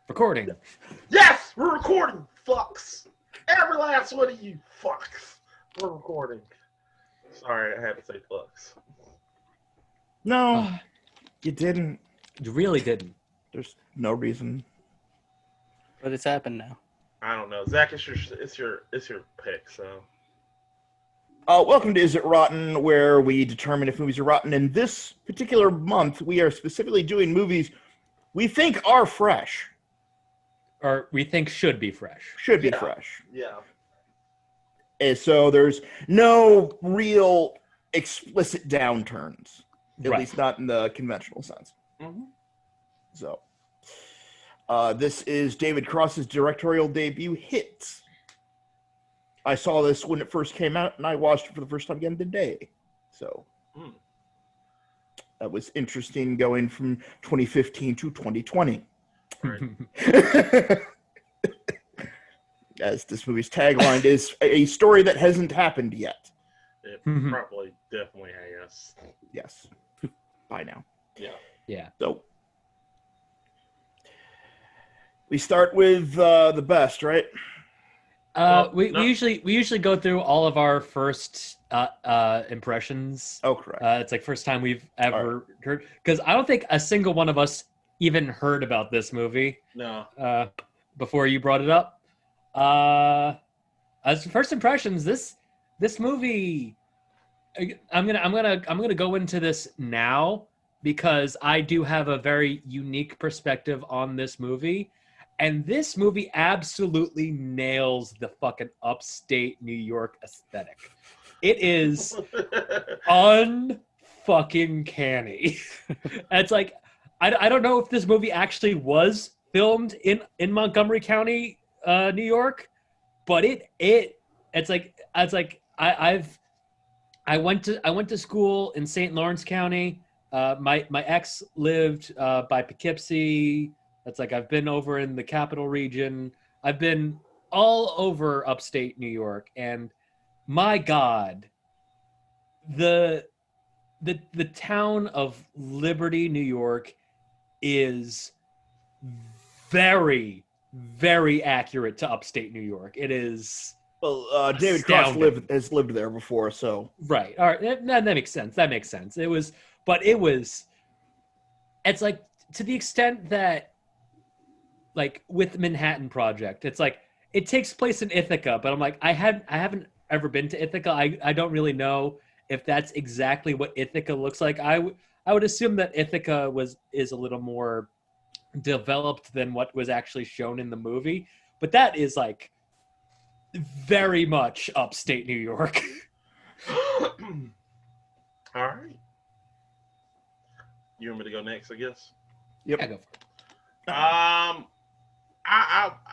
Recording. Yes, we're recording, fucks. Every last one of you fucks. We're recording. Sorry, I had to say fucks. No, you didn't. You really didn't. There's no reason. But it's happened now. I don't know, Zach. It's your pick. So, Welcome to Is It Rotten, where we determine if movies are rotten. And this particular month, we are specifically doing movies we think are fresh. Or we think should be fresh. Should be Yeah. fresh. yeah. And so there's no real explicit downturns, at Right. least not in the conventional sense. Mm-hmm. So, this is David Cross's directorial debut, Hits. I saw this when it first came out, and I watched it for the first time again today. So, that was interesting going from 2015 to 2020. Right. As this movie's tagline is, a story that hasn't happened yet. It Mhm. probably definitely has. Yes. By now. Yeah. Yeah. So, we start with the best, right? We no. usually go through all of our first impressions. Oh, correct. It's like first time we've ever heard, because I don't think a single one of us even heard about this movie No. before you brought it up. As first impressions, this movie, I'm gonna go into this now because I do have a very unique perspective on this movie, and this movie absolutely nails the fucking upstate New York aesthetic. It is unfucking canny. It's like I don't know if this movie actually was filmed in Montgomery County, New York, but it's like I went to school in St. Lawrence County. My ex lived by Poughkeepsie. That's like I've been over in the Capital Region. I've been all over upstate New York, and my God, the town of Liberty, New York, is very, very accurate to upstate New York. It is Well, David Cross astounding. has lived there before, so right. All right, that makes sense. That makes sense. It's like to the extent that, like with Manhattan Project, it's like it takes place in Ithaca, but I'm like I haven't ever been to Ithaca. I don't really know if that's exactly what Ithaca looks like. I would assume that Ithaca is a little more developed than what was actually shown in the movie, but that is like very much upstate New York. All right. You want me to go next? I guess. yep. Yeah, go for it.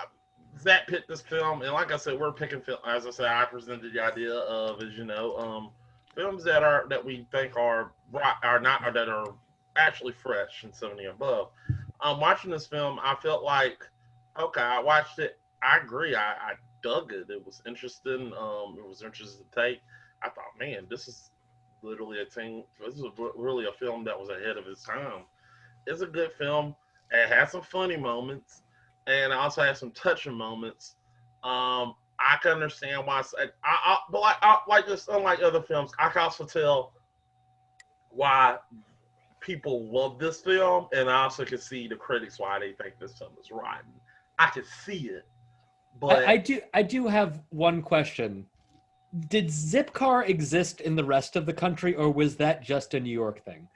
Zach picked this film, and like I said, we're picking film. As I said, I presented the idea of, as you know, films that we think are actually fresh and 70 above. Watching this film, I felt like, okay, I watched it. I agree. I dug it. It was interesting. It was interesting to take. I thought, man, this is literally this is really a film that was ahead of its time. It's a good film. It has some funny moments, and it also has some touching moments. I can understand why. But like this, unlike other films, I can also tell why people love this film, and I also can see the critics why they think this film is rotten. I can see it, but I do have one question. Did Zipcar exist in the rest of the country, or was that just a New York thing?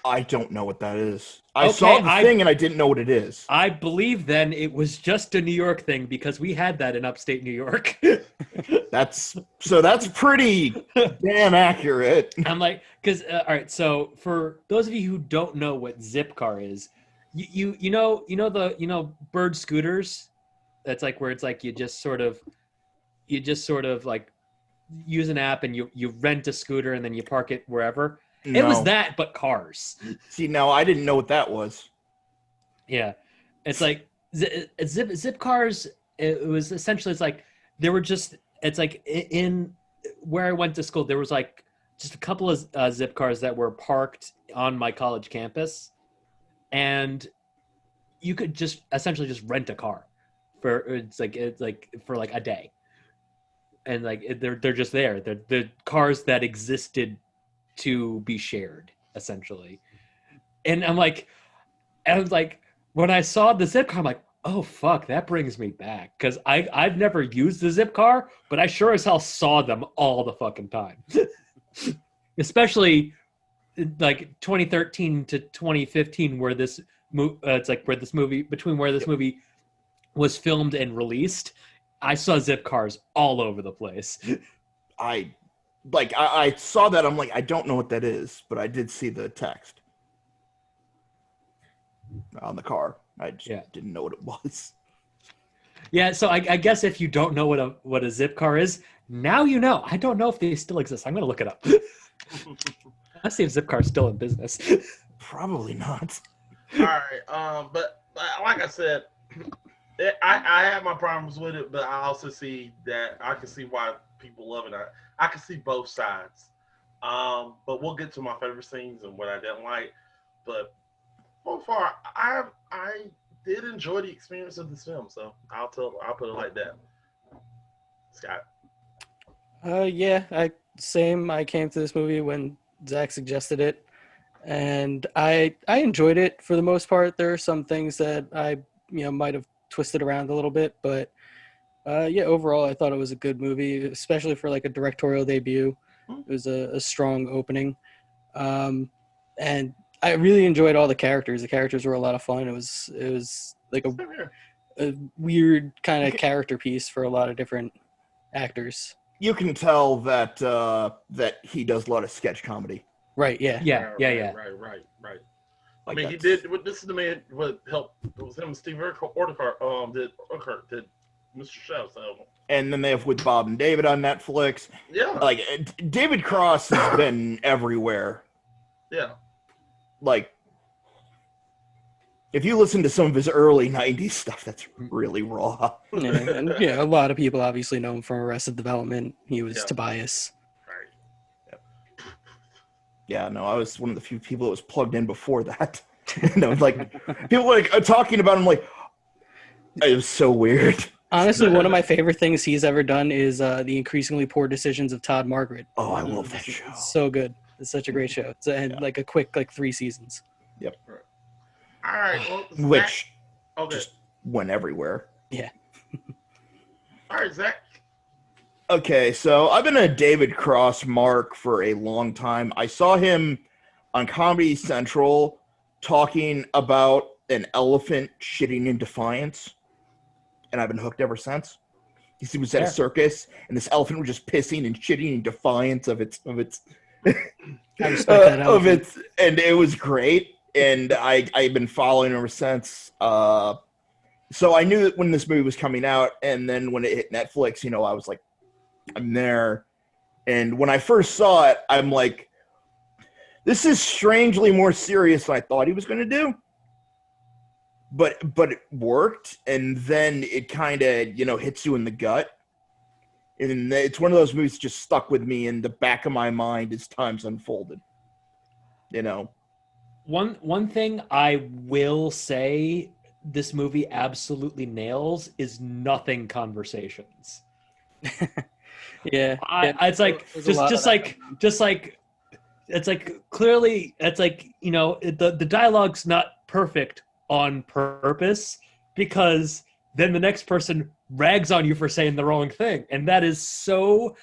I don't know what that is. I Okay, saw the thing and I didn't know what it is. I believe then it was just a New York thing because we had that in upstate New York. That's pretty damn accurate. I'm like, because all right. So for those of you who don't know what Zipcar is, you know bird scooters. That's like where it's like you just sort of like use an app and you rent a scooter and then you park it wherever. It was No. that, but cars. See, now I didn't know what that was. Yeah, it's like zip cars. It was essentially, it's like there were just, it's like in where I went to school, there was like just a couple of zip cars that were parked on my college campus, and you could just essentially just rent a car for it's like for like a day, and like they're just there. They're cars that existed to be shared essentially. And I was like, when I saw the zip car, I'm like, oh fuck, that brings me back, because I've never used the zip car, but I sure as hell saw them all the fucking time. Especially like 2013 to 2015, where this it's like where this movie movie was filmed and released. I saw zip cars all over the place. I saw that. I'm like, I don't know what that is, but I did see the text on the car. I just didn't know what it was. Yeah, so I guess if you don't know what a zip car is, now you know. I don't know if they still exist. I'm gonna look it up. Let's see if zip car's still in business. Probably not. All right, but like I said, I have my problems with it, but I also see that I can see why people love it. I can see both sides. But we'll get to my favorite scenes and what I didn't like. But so far, I did enjoy the experience of this film, so I'll put it like that. Scott. Yeah, I came to this movie when Zach suggested it, and I enjoyed it for the most part. There are some things that I might have twisted around a little bit, but yeah, overall I thought it was a good movie, especially for like a directorial debut. It was a strong opening, and I really enjoyed all the characters. The characters were a lot of fun. It was like a weird kind of character piece for a lot of different actors. You can tell that that he does a lot of sketch comedy. Right. Yeah. Yeah. Right. I Like mean, he did. This is the man. What helped? It was him and Steve Urquhart. Did Mr. Chef? So. And then they have With Bob and David on Netflix. Yeah. Like David Cross has been everywhere. Yeah. Like, if you listen to some of his early '90s stuff, that's really raw. Yeah, and a lot of people obviously know him from Arrested Development. He was Tobias. Right. Yeah, no, I was one of the few people that was plugged in before that. No, like people like talking about him, like it was so weird. Honestly, one of my favorite things he's ever done is The Increasingly Poor Decisions of Todd Margaret. Oh, I love that show. It's so good. It's such a great show. It's like a quick 3 seasons. Yep. All right. Well, Which okay. just went everywhere. Yeah. All right, Zach. Okay, so I've been a David Cross mark for a long time. I saw him on Comedy Central talking about an elephant shitting in defiance, and I've been hooked ever since. He was at a circus, and this elephant was just pissing and shitting in defiance of its I respect that elephant. and it was great. And I've been following ever since. So I knew that when this movie was coming out, and then when it hit Netflix, I was like, I'm there. And when I first saw it, I'm like, this is strangely more serious than I thought he was going to do. But it worked, and then it kind of, hits you in the gut. And it's one of those movies that just stuck with me in the back of my mind as time's unfolded. One thing I will say this movie absolutely nails is nothing conversations. Yeah. It's like just like it's like clearly it's like the dialogue's not perfect on purpose, because then the next person rags on you for saying the wrong thing, and that is so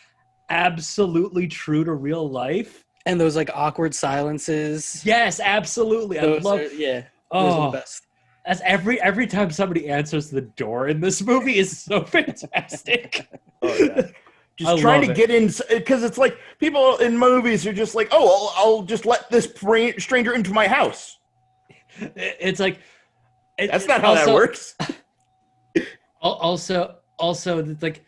absolutely true to real life. And those awkward silences. Yes, absolutely. Those I love. those are the best. As every time somebody answers the door in this movie is so fantastic. Oh, yeah. Just trying to get in, because it's like people in movies are just like, oh, I'll just let this stranger into my house. It's like that's not how that works. Also, it's like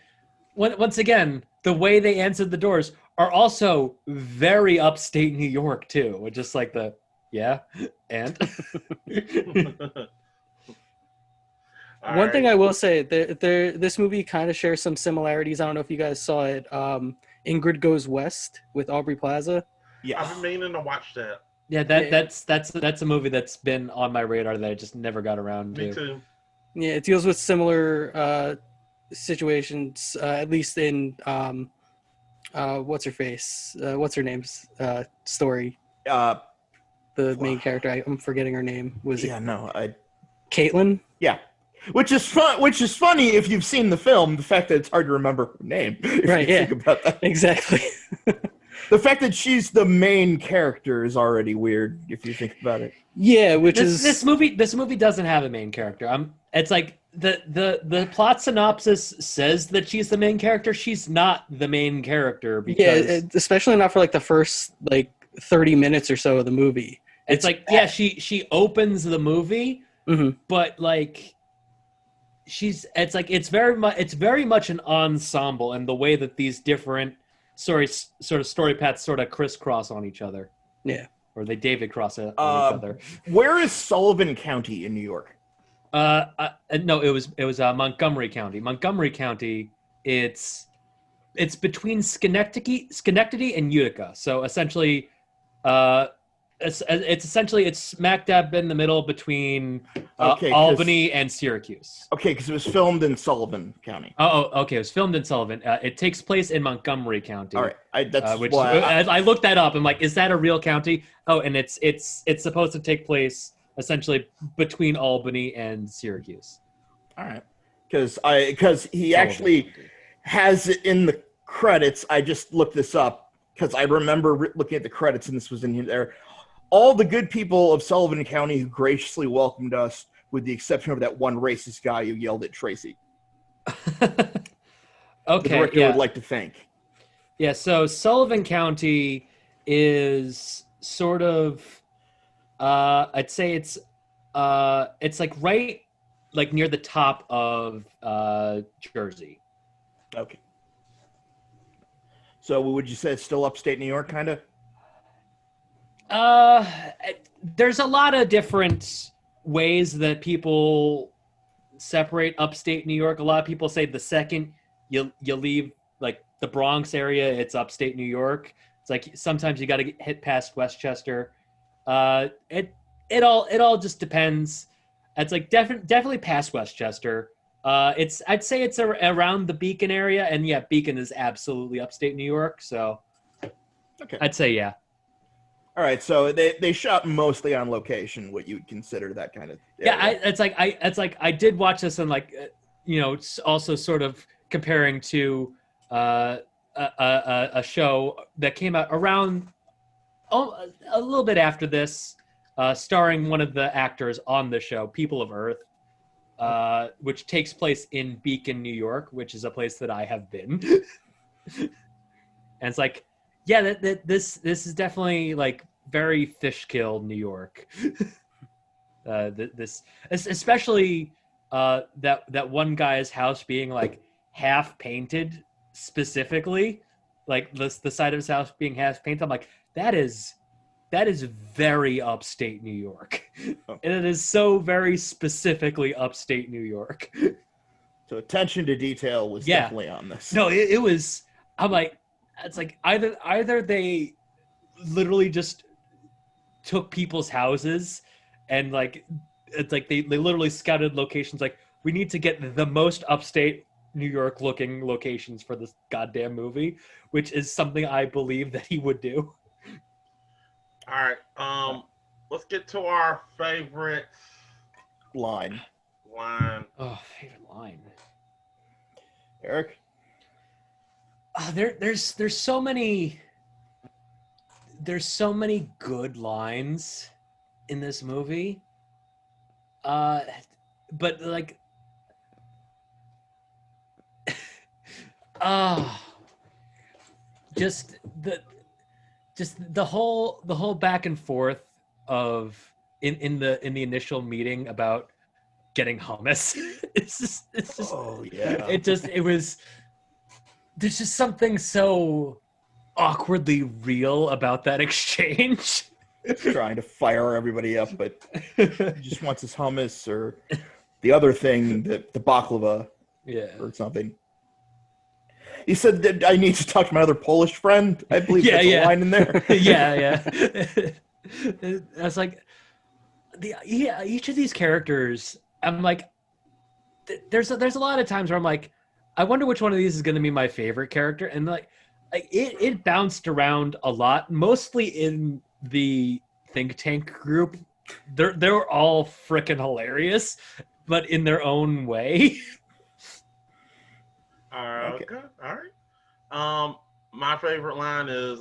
once again, the way they answered the doors are also very upstate New York too, with just like the and. One thing I will say, this movie kind of shares some similarities. I don't know if you guys saw it. Ingrid Goes West with Aubrey Plaza. Yeah, I've been meaning to watch that. Yeah, that's a movie that's been on my radar that I just never got around Me to. too. Yeah, it deals with similar situations, at least in what's her face, what's her name's story. Uh, The main character, I'm forgetting her name. Was yeah, it no, Caitlin? yeah. Which is fun. Which is funny if you've seen the film. The fact that it's hard to remember her name. If Right, you yeah. think about that. Exactly. The fact that she's the main character is already weird if you think about it. Yeah, which This movie doesn't have a main character. It's like the plot synopsis says that she's the main character. She's not the main character because especially not for like the first like 30 minutes or so of the movie. it's like she opens the movie, Mhm. but like it's very much an ensemble, and the way that these different sort of story paths sort of crisscross on each other. Yeah. Or they David cross on each other. Where is Sullivan County in New York? No, it was Montgomery County. Montgomery County. It's between Schenectady and Utica. So essentially, it's smack dab in the middle between Okay, 'cause- Albany and Syracuse. Okay, because it was filmed in Sullivan County. Oh, okay. It was filmed in Sullivan. It takes place in Montgomery County. All right, that's Which why I looked that up. I'm like, is that a real county? Oh, and it's supposed to take place essentially between Albany and Syracuse. all right, because he Sullivan actually County. has it in the credits. I just looked this up because I remember looking at the credits, and this was in there. All the good people of Sullivan County who graciously welcomed us, with the exception of that one racist guy who yelled at Tracy. The Okay, director yeah. would like to thank. Yeah, so Sullivan County is sort of I'd say it's like right like near the top of Jersey. Okay. So would you say it's still upstate New York, kind of? There's a lot of different ways that people separate upstate New York. A lot of people say the second you leave like the Bronx area, it's upstate New York. It's like sometimes you got to hit past Westchester. It all just depends. It's like definitely past Westchester. I'd say it's around the Beacon area, and yeah, Beacon is absolutely upstate New York. So Okay. I'd say yeah. All right, so they shot mostly on location, what you would consider that kind of area. Yeah, it's like I did watch this and like it's also sort of comparing to a show that came out around a little bit after this, starring one of the actors on the show, People of Earth, which takes place in Beacon, New York, which is a place that I have been. And it's like, yeah, this is definitely like very Fishkill, New York. This especially that one guy's house being like half painted specifically, like the side of his house being half painted. I'm like, that is very upstate New York. Oh. And it is so very specifically upstate New York. So attention to detail was Yeah. definitely on this. No, it was. I'm like, it's like either they literally just took people's houses and like it's like they literally scouted locations. Like, we need to get the most upstate New York looking locations for this goddamn movie, which is something I believe that he would do. All right. Let's get to our favorite Line. line. Oh, favorite line. Eric? There's so many good lines in this movie. But like just the whole back and forth of in the initial meeting about getting hummus. it's just Oh, yeah. there's just something so awkwardly real about that exchange. Trying to fire everybody up, but he just wants his hummus or the other thing, the baklava Yeah. or something. He said that I need to talk to my other Polish friend. I believe Yeah, that's yeah. a line in there. Yeah. That's like each of these characters. I'm like, there's a lot of times where I'm like, I wonder which one of these is going to be my favorite character, and like it bounced around a lot, mostly in the think tank group. They're all freaking hilarious, but in their own way. Okay. All right. My favorite line is,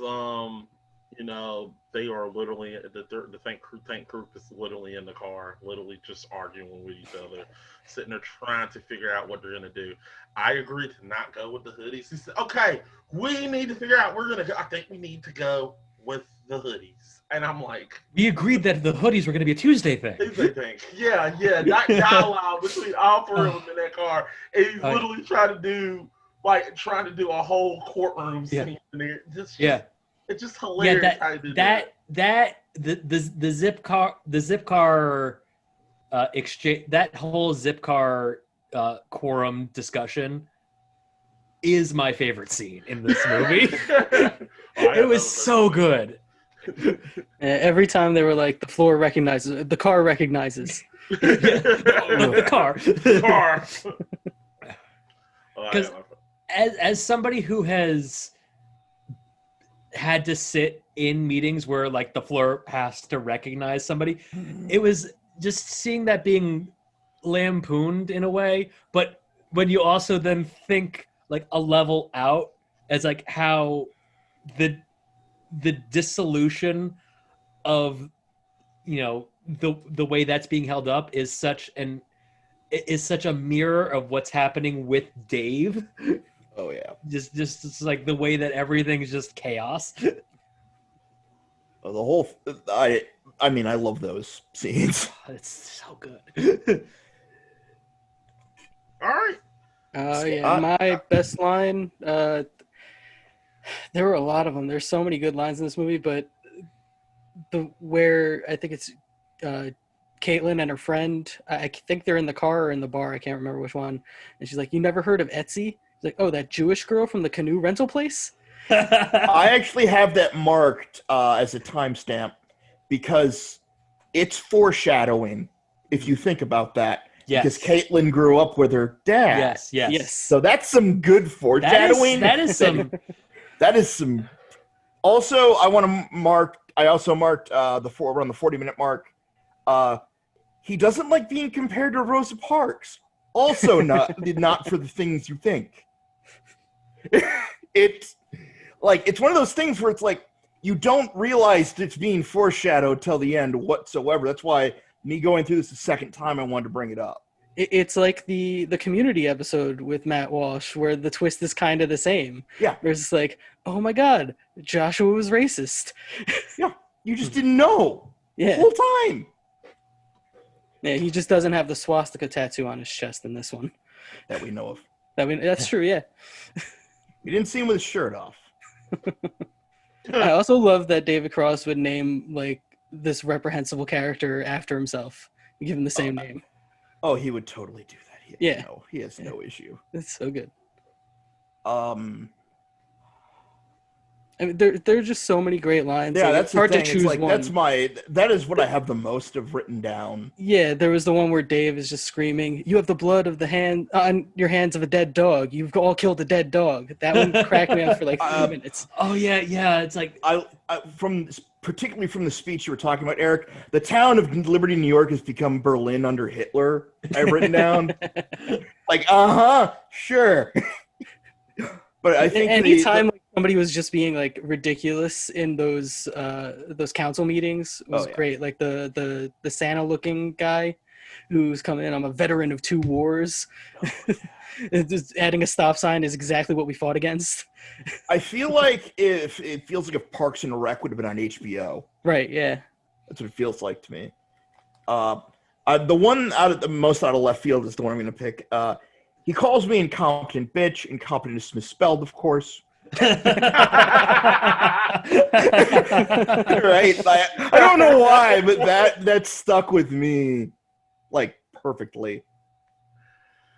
they are literally the tank group is literally in the car, literally just arguing with each other, sitting there trying to figure out what they're gonna do. I agreed to not go with the hoodies. He said, "Okay, we need to figure out. I think we need to go with the hoodies." And I'm like, We agreed that the hoodies were going to be a Tuesday thing. Tuesday thing. Yeah. That dialogue between all four of them in that car, and he's literally trying to do a whole courtroom scene in there. It's just hilarious how you do that. The zip car exchange, that whole zip car quorum discussion is my favorite scene in this movie. It was so good. Every time they were like, the floor recognizes, the car recognizes. The car. Because Oh, as somebody who has had to sit in meetings where like the floor has to recognize somebody, it was just seeing that being lampooned in a way. But when you also then think like a level out as like how the dissolution of the way that's being held up is such a mirror of what's happening with Dave. Oh yeah. Just it's like the way that everything's just chaos. The whole. I mean, I love those scenes. It's so good. all right. My best line. There were a lot of them. There's so many good lines in this movie, but where I think it's Caitlin and her friend. I think they're in the car or in the bar. I can't remember which one. And she's like, "You never heard of Etsy?" She's like, "Oh, that Jewish girl from the canoe rental place." I actually have that marked as a timestamp because it's foreshadowing. If you think about that, Yes. Because Caitlin grew up with her dad. Yes. So that's some good foreshadowing. That is some. That is some. Also, I want to mark. I also marked around the 40-minute mark. He doesn't like being compared to Rosa Parks. Also, not for the things you think. It's one of those things where it's like you don't realize it's being foreshadowed till the end whatsoever. That's why me going through this the second time, I wanted to bring it up. It's like the Community episode with Matt Walsh, where the twist is kind of the same. Yeah. Where it's like, oh my God, Joshua was racist. Yeah, you just didn't know the Yeah. whole time. Yeah, he just doesn't have the swastika tattoo on his chest in this one. That we know of. That's true, yeah. You didn't see him with his shirt off. I also love that David Cross would name like this reprehensible character after himself. Give him the same name. Oh, he would totally do that. Yeah. He has no issue. It's so good. Yeah, I mean, there are just so many great lines. Like, that's it's the hard thing. to choose It's like one. that is what I have the most of written down. Yeah, there was the one where Dave is just screaming, "You have the blood of the hand on your hands of a dead dog. You've all killed a dead dog." That one cracked me up for like 3 minutes. Oh yeah. It's like Particularly from the speech you were talking about, Eric, the town of Liberty, New York, has become Berlin under Hitler. I've written down like, sure. But I think anytime like, somebody was just being like ridiculous in those council meetings was great. Like the Santa looking guy who's coming in. I'm a veteran of 2 wars. Just adding a stop sign is exactly what we fought against. I feel like it feels like if Parks and Rec would have been on HBO. Right. Yeah. That's what it feels like to me. The one out of left field is the one I'm going to pick. He calls me incompetent bitch. Incompetent is misspelled, of course. Right? I don't know why, but that stuck with me like perfectly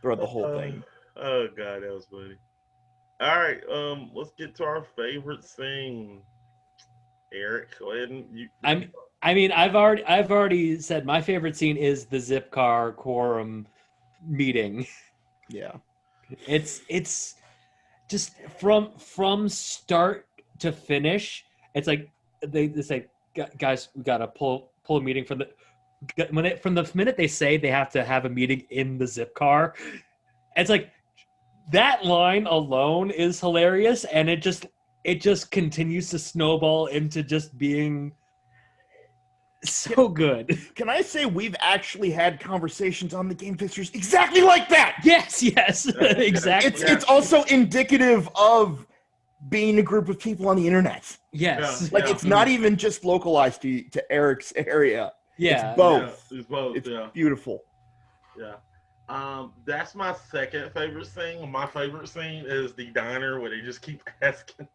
throughout the whole thing. Oh God, that was funny. All right, let's get to our favorite scene. Eric, go ahead and you. I mean, I've already said my favorite scene is the Zipcar quorum meeting. Yeah. It's just from start to finish. It's like they say, guys, we gotta pull a meeting from the minute they say they have to have a meeting in the Zipcar. It's like that line alone is hilarious, and it just continues to snowball into just being so good. Can I say we've actually had conversations on the Game Fixers exactly like that? Yes, exactly. It's also indicative of being a group of people on the internet. Yes. Like it's not even just localized to Eric's area. Yeah. It's both. Yeah, it's both. It's yeah. beautiful. Yeah. That's my second favorite scene. My favorite scene is the diner where they just keep asking.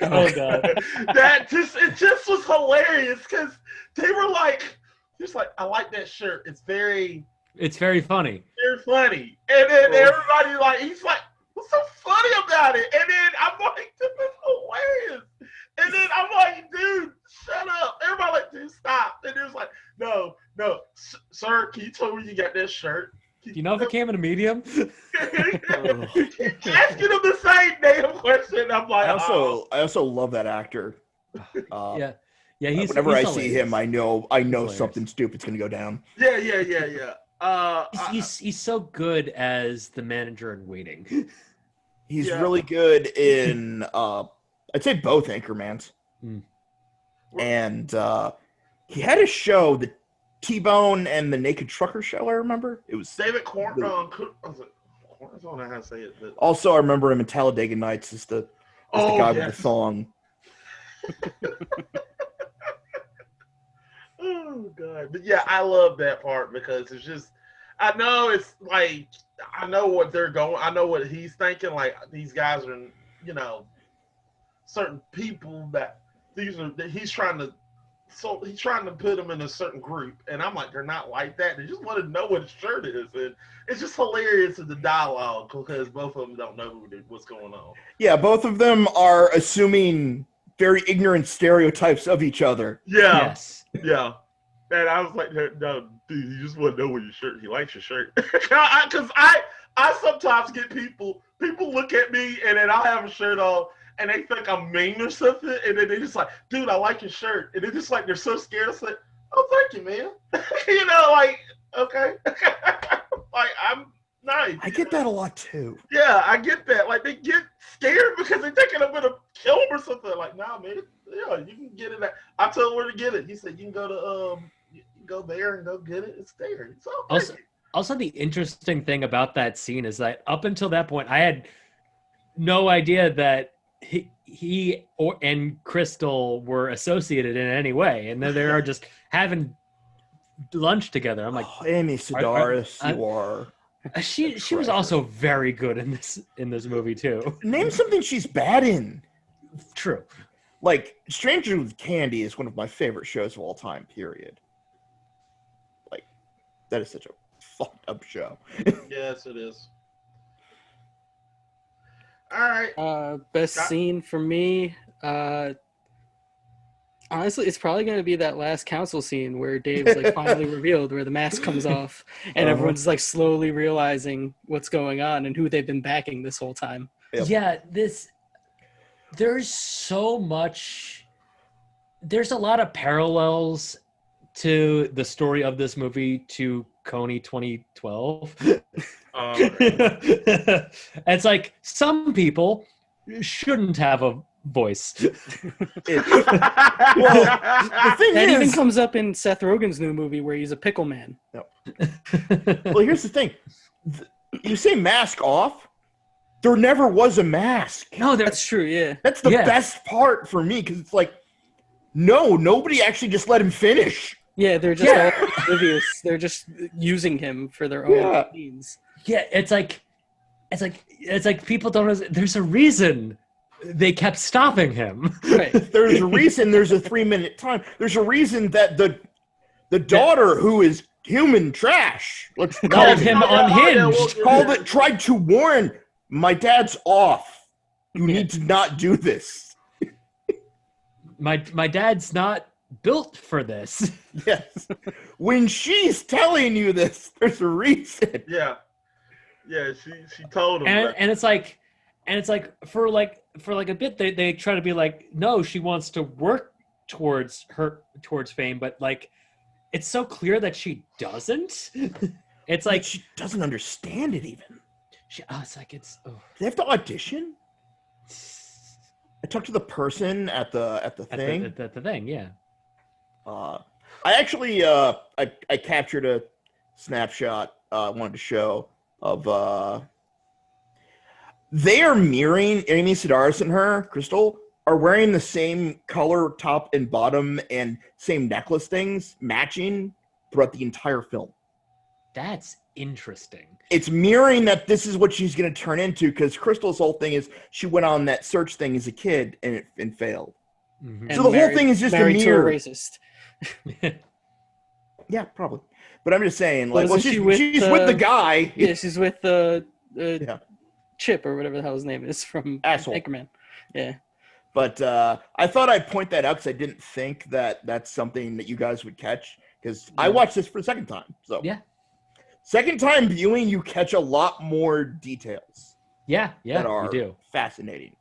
Oh god. It just was hilarious because they were like, just like, I like that shirt. It's very funny. very funny. And then everybody like, he's like, what's so funny about it? And then I'm like, this is hilarious. And then I'm like, dude, shut up. Everybody like, dude, stop. And it was like, no, sir, can you tell me you got that shirt? Do you know if it came in a medium? Asking him the same damn question. I'm like, I also love that actor. Yeah, he's whenever he's I see hilarious. him, I know hilarious. something stupid's gonna go down. Yeah. He's so good as the manager in Waiting. He's really good in I'd say both Anchormans. Hmm. And he had a show, the T-Bone and the Naked Trucker show, I remember. It was David Corn. I don't know how to say it. But... Also, I remember him in Talladega Nights as the guy with the song. Oh god. But yeah, I love that part because it's just I know it's like I know what they're going, I know what he's thinking, like these guys are, you know, certain people that he's trying to put them in a certain group, and I'm like, they're not like that. They just want to know what his shirt is, and it's just hilarious in the dialogue because both of them don't know what's going on. Yeah, both of them are assuming very ignorant stereotypes of each other. Yeah, Yes. yeah. And I was like, no, dude, you just want to know what your shirt. He likes your shirt. Because I sometimes get people look at me and then I'll have a shirt on and they think I'm mean or something, and then they just like, dude, I like your shirt, and they just like they're so scared. It's like, oh, thank you, man. You know, like, okay, like I'm nice. I get that a lot too. Yeah, I get that. Like they get scared because they're thinking I'm gonna kill them or something. Like, nah, man. Yeah, you can get it. I told him where to get it. He said you can go to you can go there and go get it. It's there. It's all Also, the interesting thing about that scene is that up until that point, I had no idea that he and Crystal were associated in any way, and then they are just having lunch together. I'm like, Amy Sedaris, you are. She was also very good in this movie too. Name something she's bad in. True. Like Stranger with Candy is one of my favorite shows of all time. Period. Like that is such a fucked up show. Yes, it is. All right. Best scene for me. Honestly, it's probably going to be that last council scene where Dave's like finally revealed, where the mask comes off, and everyone's like slowly realizing what's going on and who they've been backing this whole time. Yep. Yeah, there's so much. There's a lot of parallels to the story of this movie to Coney 2012. It's like some people shouldn't have a voice. Well, the thing That even is, comes up in Seth Rogen's new movie where he's a pickle man. well, here's the thing. You say mask off. There never was a mask. No, That's true, yeah. That's the best part for me because it's like, no, nobody actually just let him finish. Yeah, they're just all oblivious. They're just using him for their own means. Yeah, it's like people don't know. There's a reason they kept stopping him. Right. There's a reason there's a 3-minute time. There's a reason that the daughter who is human trash Called him unhinged. tried to warn my dad's off. You need to not do this. my dad's not built for this. Yes. When she's telling you this, there's a reason. Yeah. Yeah, she told him and that. it's like for a bit they try to be like, no, she wants to work towards fame, but like it's so clear that she doesn't. It's like she doesn't understand it even. it's like it's They have to audition. I talked to the person at the thing. the thing, yeah. I actually I captured a snapshot I wanted to show of they are mirroring Amy Sedaris and her, Crystal, are wearing the same color top and bottom and same necklace things, matching throughout the entire film. That's interesting. It's mirroring that this is what she's going to turn into, because Crystal's whole thing is she went on that search thing as a kid and failed. Mhm. And So the whole thing is just a married to a mirror. racist. Yeah, probably. But I'm just saying, like, Wasn't she's she with, with the guy. Yeah, she's with Yeah. Chip or whatever the hell his name is from Asshole. Anchorman. Yeah. But I thought I'd point that out because I didn't think that that's something that you guys would catch, because I Yeah. watched this for the second time. So Yeah. second time viewing, you catch a lot more details Yeah, that are you do. fascinating.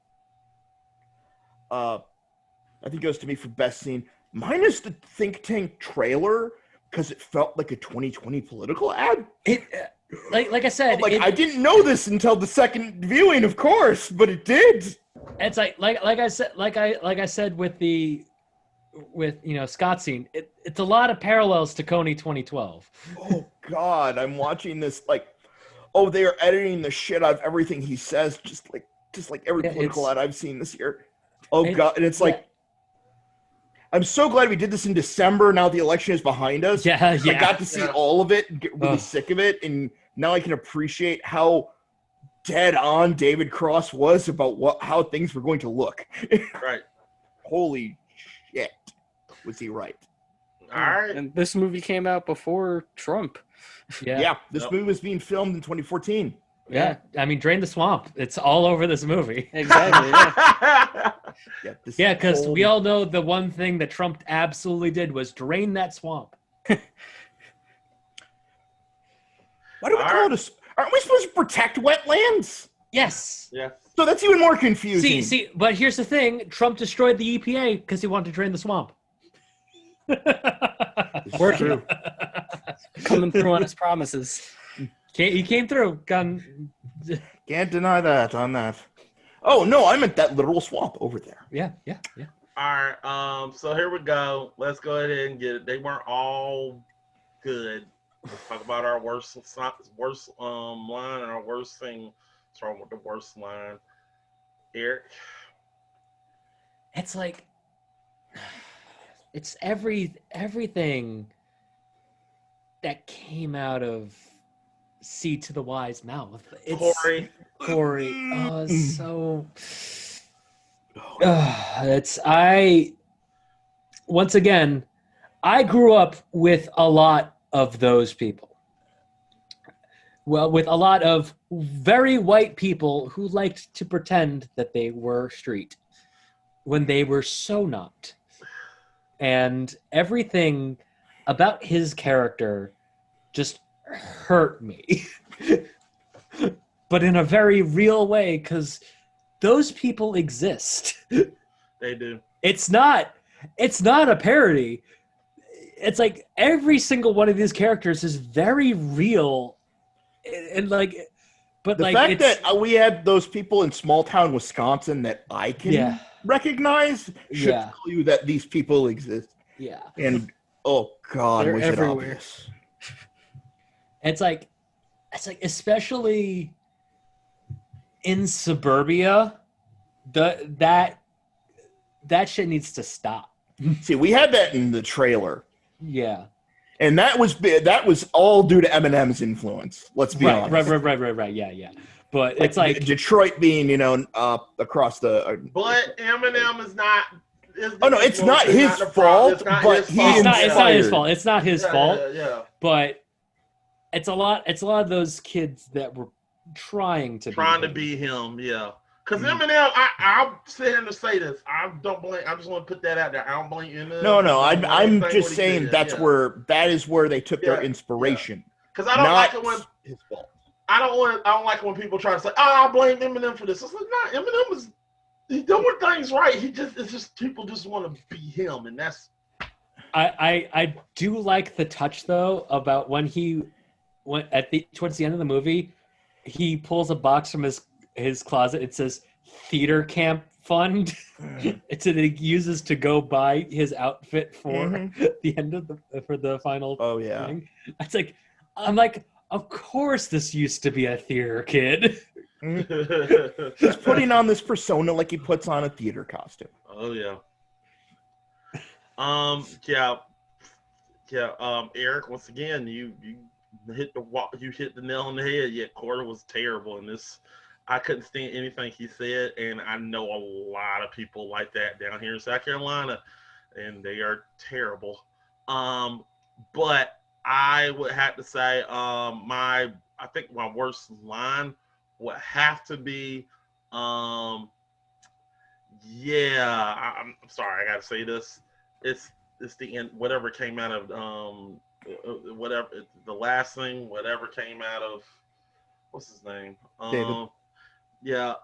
I think it goes to me for best scene, minus the think tank trailer, because it felt like a 2020 political ad. It like I said, I didn't know this until the second viewing, of course, but it did. it's like I said with Scott scene. It's a lot of parallels to Coney 2012. Oh God, I'm watching this like, oh, they are editing the shit out of everything he says, just like every Yeah, political it's- ad I've seen this year. Oh It- God, and it's like, I'm so glad we did this in December. Now the election is behind us. Yeah, I yeah. got to see Yeah. all of it and get really Ugh. sick of it, and now I can appreciate how dead on David Cross was about how things were going to look. Right. Holy shit, was he right? All right. And this movie came out before Trump. Yeah, this Yep. movie was being filmed in 2014. Yeah, I mean, Drain the Swamp. It's all over this movie. Exactly. Yeah. Yeah, this Yeah, because whole- we all know the one thing that Trump absolutely did was drain that swamp. Why do we All call right. it aren't we supposed to protect wetlands? Yes. Yes. So that's even more confusing. See, but here's the thing: Trump destroyed the EPA because he wanted to drain the swamp. Working. Coming through on his promises. He came through. Gun. Can't deny that on that. Oh no, I meant that literal swamp over there. Yeah. All right. So here we go. Let's go ahead and get it. They weren't all good. Let's talk about our worst line and our worst thing. What's wrong with the worst line? Eric. It's like it's everything that came out of C to the Y's mouth. It's Corey. Oh, it's so. Once again, I grew up with a lot of those people. Well, with a lot of very white people who liked to pretend that they were street when they were so not. And everything about his character just hurt me. But in a very real way, because those people exist. They do. It's not a parody. It's like every single one of these characters is very real, and like, but The like fact it's, that we had those people in small town Wisconsin that I can Yeah. recognize should Yeah. tell you that these people exist. yeah, And oh God, They're was it everywhere. obvious? it's like especially in suburbia, that shit needs to stop. See, we had that in the trailer, Yeah, and that was all due to Eminem's influence. Let's be honest. right. Yeah. But it's like Detroit being, across the. But Eminem is not. Oh, no, it's not his the fault, problem. but It's he not his fault. it's not his inspired. fault. It's not his fault. Yeah. But it's a lot of those kids that were trying to Trying to him. be him, yeah. Because Mhm. Eminem, I'm sitting to say this. I don't blame. I just want to put that out there. I don't blame Eminem. No. I don't blame I'm anything just what he saying did, that is where they took Yeah, their inspiration. Because I don't Not like it when his fault. I don't like it when people try to say, "Oh, I blame Eminem for this." It's like, nah, Eminem is he's doing things right. It's just people just want to be him, and that's I do like the touch though about when he went towards the end of the movie, he pulls a box from his closet. It says theater camp fund. It's that he uses to go buy his outfit for the end of the final Oh yeah. thing. I'm like, of course this used to be a theater kid. He's putting on this persona like he puts on a theater costume. Oh yeah. Eric, once again, you hit the nail on the head. Yeah, Carter was terrible in this. I couldn't stand anything he said, and I know a lot of people like that down here in South Carolina, and they are terrible. But I would have to say, I think my worst line would have to be, I'm sorry, I gotta say this. It's the end. Whatever came out of whatever the last thing, whatever came out of what's his name? David. Yeah.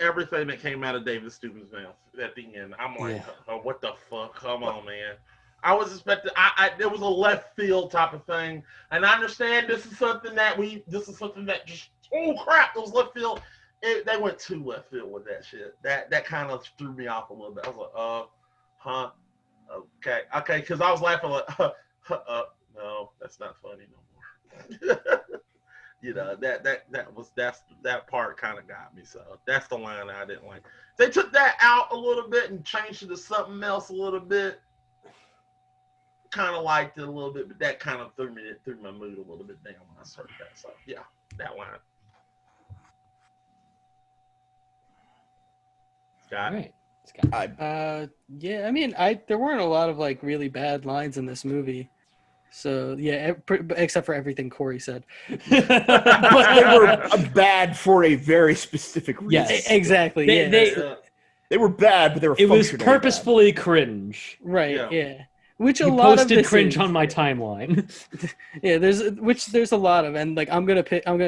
Everything that came out of David Stupid's mouth at the end, I'm like, Yeah. oh, what the fuck? Come on, man. I was expecting. There was a left field type of thing, and I understand this is something that just oh crap, it was left field. They went too left field with that shit. That kind of threw me off a little bit. I was like, okay, because I was laughing like, no, that's not funny no more. You know, that part kind of got me. So that's the line I didn't like. They took that out a little bit and changed it to something else a little bit. Kind of liked it a little bit, but that kind of threw my mood a little bit down when I heard that. So yeah, that line. Scott. All right. Scott. Yeah, I mean, there weren't a lot of like really bad lines in this movie. So yeah, except for everything Corey said. But they were bad for a very specific reason. Yes. Exactly. They were bad, but they were It was functionally purposefully cringe. Right. Yeah. Which You a lot of posted this cringe is. on my timeline. Yeah, there's a lot of, and like I'm gonna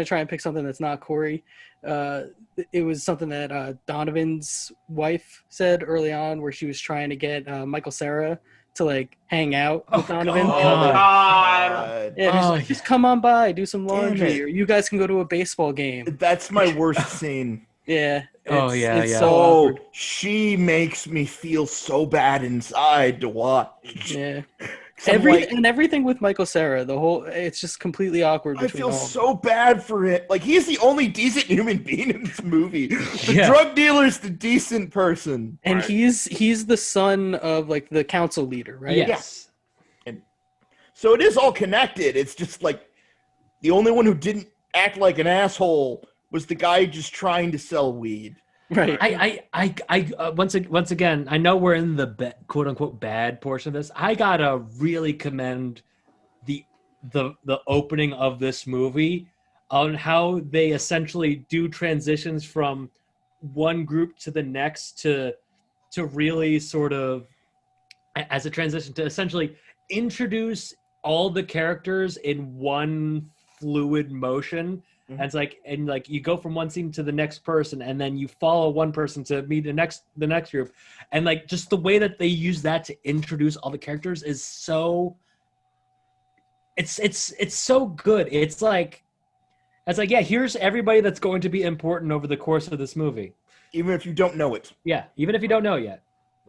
try and pick something that's not Corey. It was something that Donovan's wife said early on, where she was trying to get Michael Cera to like hang out with Donovan. God. Yeah, just come on by, do some Damn laundry, it. or you guys can go to a baseball game. That's my worst scene. Yeah. Yeah. So Oh, awkward. she makes me feel so bad inside to watch. Yeah. 'Cause I'm like, Everything with Michael Cera, it's just completely awkward I between feel all. so bad for it. Like, he's the only decent human being in this movie. The Yeah. drug dealer's the decent person. And Right. he's the son of like the council leader, right? Yes. So it is all connected. It's just like the only one who didn't act like an asshole was the guy just trying to sell weed. Right. Once again, I know we're in the quote unquote bad portion of this. I gotta really commend the opening of this movie on how they essentially do transitions from one group to the next to really sort of as a transition to essentially introduce all the characters in one fluid motion. Mhm. And it's like, you go from one scene to the next person, and then you follow one person to meet the next group, and like just the way that they use that to introduce all the characters is so. It's so good. It's like, yeah, here's everybody that's going to be important over the course of this movie. Even if you don't know it, Yeah, even if you don't know yet.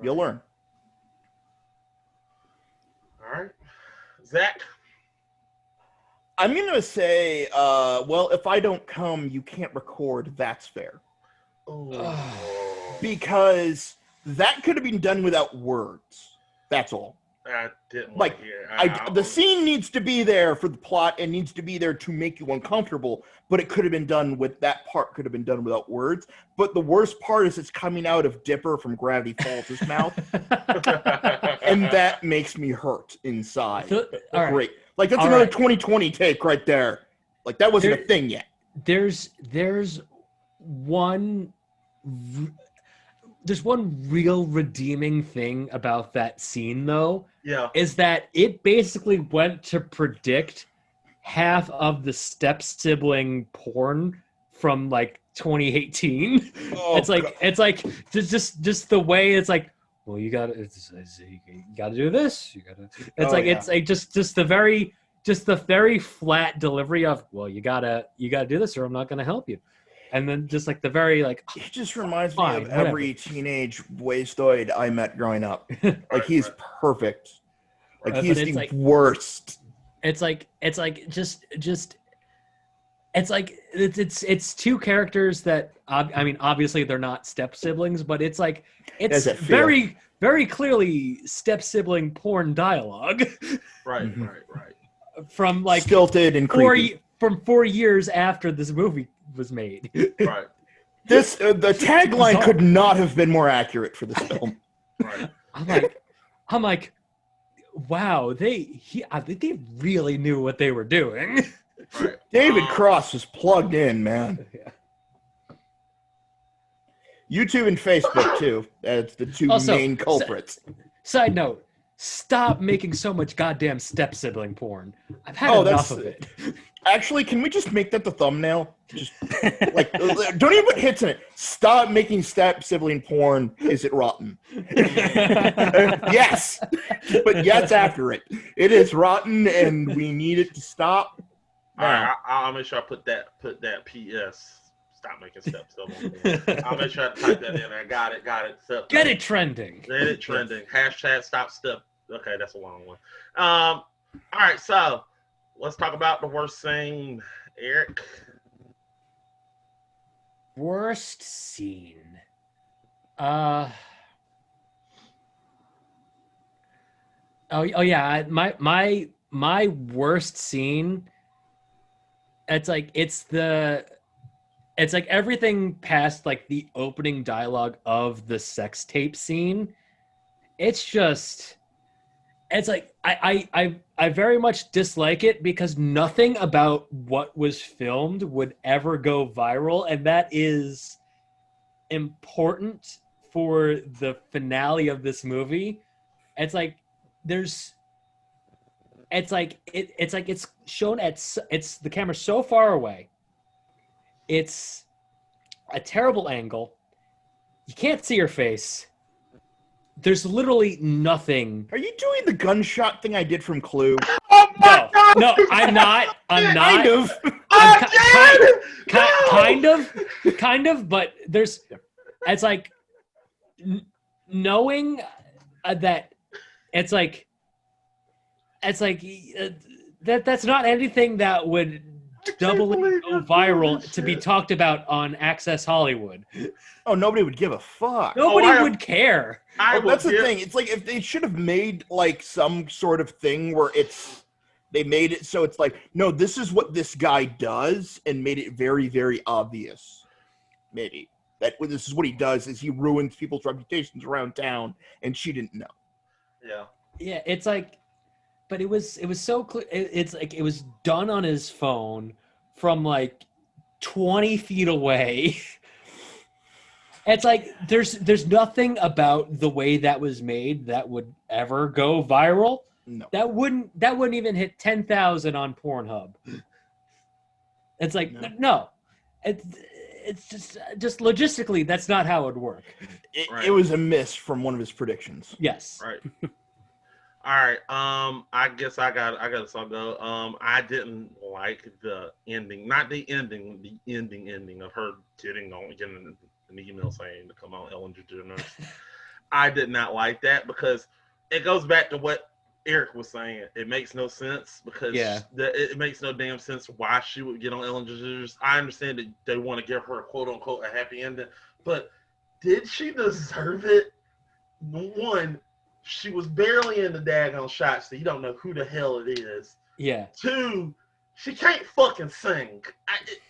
you'll learn. All right, Zach. I'm going to say, well, if I don't come, you can't record. That's fair. Because that could have been done without words. That's all. I didn't Like, hear. The scene needs to be there for the plot and needs to be there to make you uncomfortable, but it could have been done with that part could have been done without words. But the worst part is it's coming out of Dipper from Gravity Falls' mouth, and that makes me hurt inside. So, all right. Great. Like, that's All another right. 2020 take right there. Like, that wasn't a thing yet. There's one there's one real redeeming thing about that scene, though, Yeah. is that it basically went to predict half of the step-sibling porn from, like, 2018. Oh, it's like just the way it's like, well, you gotta do this. You gotta. It's Oh, like yeah. it's like just the very flat delivery of, well, you gotta do this or I'm not gonna help you, and then just like the very like, He just reminds me Fine, of every whatever. teenage wastoid I met growing up. Like, he's perfect. Like, But he's it's the like- worst. it's like just it's like it's two characters that I mean, obviously they're not step siblings, but it's like it's Has that feel. very very clearly step sibling porn dialogue Right. Mhm. Right. from like Stilted and creepy. from 4 years after this movie was made. Right. This the tagline bizarre. could not have been more accurate for this film. Right. I'm like, wow, I think they really knew what they were doing. Right. David Cross was plugged in, man. Yeah. YouTube and Facebook too. That's the two Also, main culprits. Side note, stop making so much goddamn step sibling porn. I've had Oh, enough that's- of it. Actually, can we just make that the thumbnail? Just like don't even put hits in it. Stop making step sibling porn. Is it rotten? Yes, but yes after it. It is rotten, and we need it to stop. All right. I'll make sure I put that PS. Stop making steps. I'll make sure I type that in there. Got it. Step. Get it trending. Get it trending. Hashtag stop step. Okay, that's a long one. All right, so let's talk about the worst scene, Eric. Worst scene. Oh yeah, my worst scene. It's like everything past like the opening dialogue of the sex tape scene. It's like I very much dislike it because nothing about what was filmed would ever go viral, and that is important for the finale of this movie. It's like it's shown it's the camera's so far away. It's a terrible angle. You can't see her face. There's literally nothing. Are you doing the gunshot thing I did from Clue? Oh No, no, I'm not. I'm not. Kind of. I'm No! kind of, but there's, it's like knowing that that's not anything that would doubly believe go you're doing viral this to be shit. talked about on Access Hollywood. Oh, nobody would give a fuck. Nobody I am- would care. I will That's the give- thing. It's like if they should have made like some sort of thing where they made it so it's like, no, this is what this guy does, and made it very, very obvious. Maybe that this is what he does is he ruins people's reputations around town, and she didn't know. Yeah. Yeah, it's like, but it was so clear. It's like it was done on his phone from like 20 feet away. It's like there's nothing about the way that was made that would ever go viral. No. That wouldn't even hit 10,000 on Pornhub. It's like no. It's just logistically that's not how it would work. Right. It was a miss from one of his predictions. Yes. Right. All right. I guess I got to go. I didn't like the ending, not the ending, the ending of her getting an email saying to come on Ellen DeGeneres. I did not like that because it goes back to what Eric was saying. It makes no sense because it makes no damn sense why she would get on Ellen DeGeneres. I understand that they want to give her quote unquote a happy ending, but did she deserve it? One, she was barely in the daggone shot, so you don't know who the hell it is. Yeah. Two, she can't fucking sing.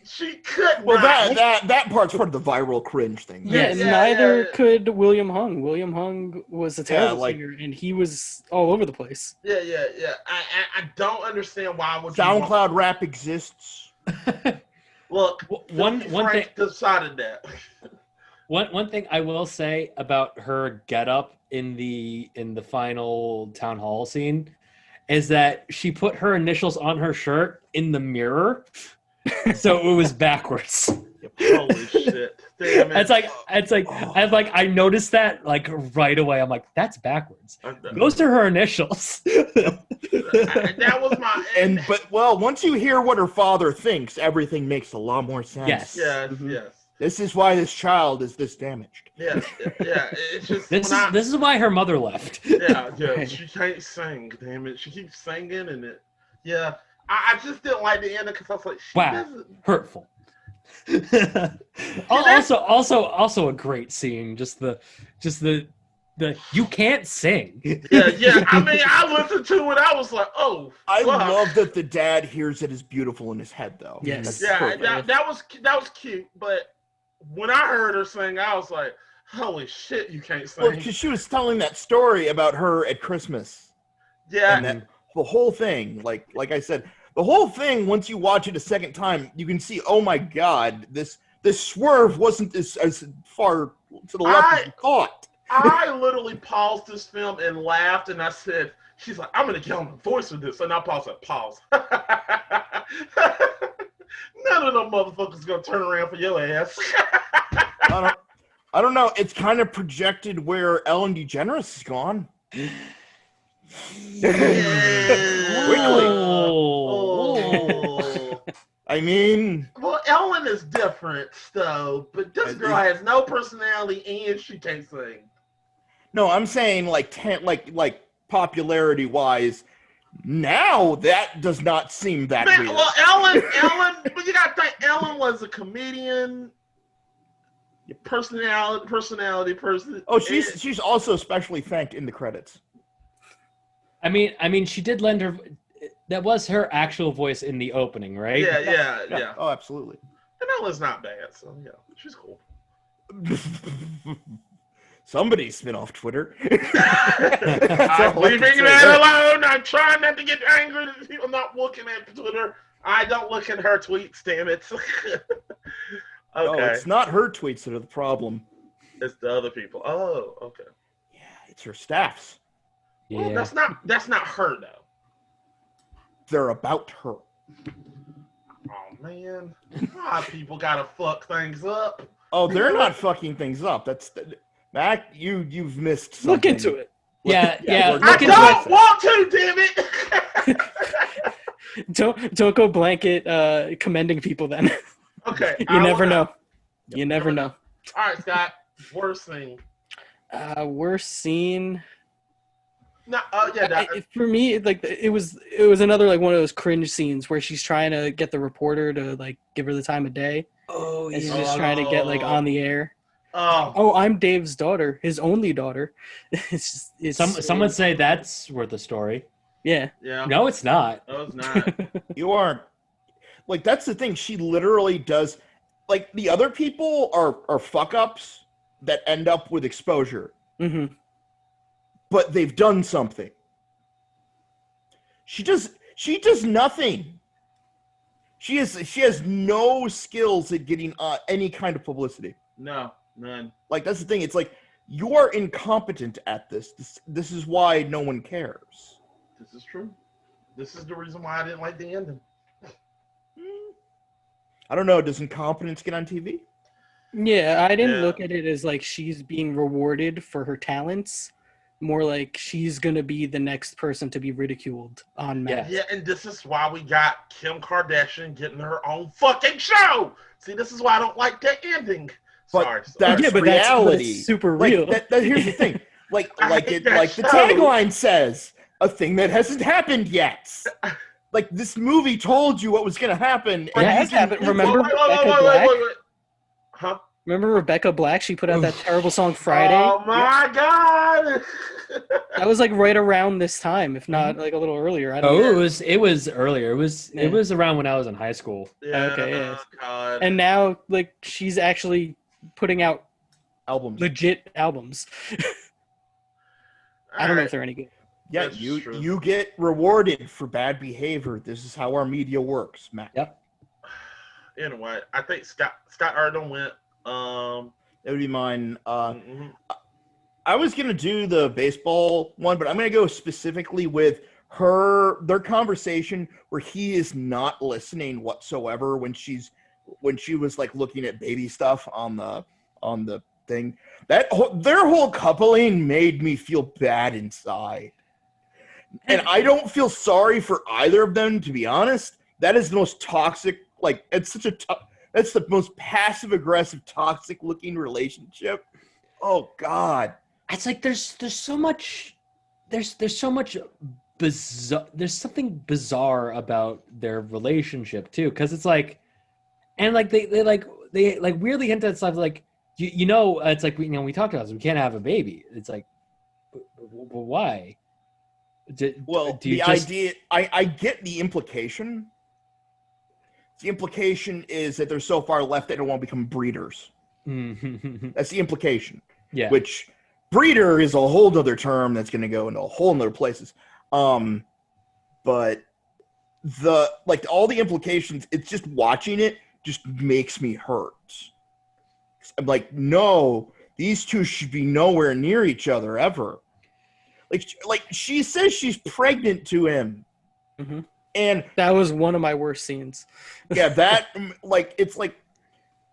She could Well, not. that part's part of the viral cringe thing. Yeah, And yeah, neither yeah. could William Hung. William Hung was a terrible like- singer, and he was all over the place. Yeah. I don't understand why would you want- SoundCloud rap exists. Look, One thing Frank decided that. one thing I will say about her getup in the final town hall scene is that she put her initials on her shirt in the mirror, so it was backwards. Holy shit! Damn it! I noticed that like right away. I'm like, that's backwards. Those are her initials. That was my But once you hear what her father thinks, everything makes a lot more sense. Yes. Yes, Mhm. yes, This is why this child is this damaged. yes, yeah. It's just This is why her mother left. yeah. Right. She can't sing. Damn it! She keeps singing and it. Yeah, I just didn't like the ending because I was like, she Wow. doesn't. Hurtful. Also a great scene. Just the you can't sing. Yeah. I mean, I listened to it. I was like, oh, I fuck. love that the dad hears it as beautiful in his head, though. Yes. That's Yeah, perfect. that was cute. But when I heard her sing, I was like, holy shit, you can't sing. Well, because she was telling that story about her at Christmas, Yeah, and that the whole thing, like I said, the whole thing. Once you watch it a second time, you can see, oh my god, this swerve wasn't as far to the left as you thought. I literally paused this film and laughed, and I said, she's like, I'm going to get on the voice with this. And I paused it. Pause. None of them motherfuckers going to turn around for your ass. I don't know. It's kind of projected where Ellen DeGeneres is gone. Quickly. Oh. I mean, Well, Ellen is different, though. But this girl has no personality, and she can't sing. no, I'm saying like popularity wise. Now that does not seem that Man, weird. well, Ellen, but you got to think, Ellen was a comedian, personality person. Oh, she's also specially thanked in the credits. I mean, she did lend her. That was her actual voice in the opening, right? Yeah. Oh, absolutely. And Ellen's not bad, so yeah, she's cool. Somebody's spin off Twitter. I'm all I can leaving say. that alone. I'm trying not to get angry at people not looking at Twitter. I don't look at her tweets, damn it. Okay. Oh, it's not her tweets that are the problem. It's the other people. Oh, okay. Yeah, it's her staffs. Well, Yeah. that's not her though. They're about her. Oh man. Why people gotta fuck things up? Oh, they're not fucking things up. That's Mac. You've missed something. Look into it. Yeah. we're I Look into don't it. want to, damn it. Don't go blanket commending people then. Okay. You never know. You never know. All right, Scott. Worst thing. Worst scene. No, yeah. For me, it was another like one of those cringe scenes where she's trying to get the reporter to like give her the time of day, Oh and she's just trying to get like on the air. Oh, Oh, I'm Dave's daughter, his only daughter. It's Some would say that's worth a story. yeah. yeah. No, it's not. No, it's not. You aren't. Like that's the thing. She literally does. Like the other people are fuck ups that end up with exposure, hmm but they've done something. She does nothing. She has no skills at getting any kind of publicity. No, none. Like that's the thing. It's like you are incompetent at this. This is why no one cares. This is true. This is the reason why I didn't like the ending. I don't know. Does incompetence get on TV? Yeah, I didn't Yeah. look at it as like she's being rewarded for her talents. More like she's gonna be the next person to be ridiculed on Yeah. Matt. Yeah, and this is why we got Kim Kardashian getting her own fucking show. See, this is why I don't like that ending. But Sorry. that's Yeah, but reality. that's super Like, real. here's the thing. Like I hate that like the show. tagline says, a thing that hasn't happened yet. Like this movie told you what was going to happen. It has happened. Remember Rebecca Black? Wait. Huh? Remember Rebecca Black? She put out that terrible song Friday. Oh my god. That was like right around this time, if not like a little earlier. I don't Oh, know. it was earlier. It Yeah. was around when I was in high school. Yeah, Okay, yeah. God. And now like she's actually putting out Albums. legit albums. I don't know if they're any good. Yeah, That's you true. you get rewarded for bad behavior. This is how our media works, Matt. Yep. Anyway, I think Scott Erdem went. It would be mine. Mhm. I was gonna do the baseball one, but I'm gonna go specifically with their conversation where he is not listening whatsoever when she was like looking at baby stuff on the thing. Their whole coupling made me feel bad inside. And I don't feel sorry for either of them, to be honest. That is the most toxic, like that's the most passive aggressive, toxic looking relationship. Oh God. It's like there's so much there's so much bizarre, there's something bizarre about their relationship too, because it's like, and like they like weirdly hint at stuff like, it's like, we talked about this, we can't have a baby. It's like, why? Do you The just idea, I get the implication. The implication is that they're so far left they don't want to become breeders. That's the implication. yeah, Which breeder is a whole other term that's going to go into a whole other places. But all the implications, it's just watching it just makes me hurt. I'm like, no, these two should be nowhere near each other ever. Like she says she's pregnant to him. Mm-hmm. And that was one of my worst scenes. yeah, that it's like,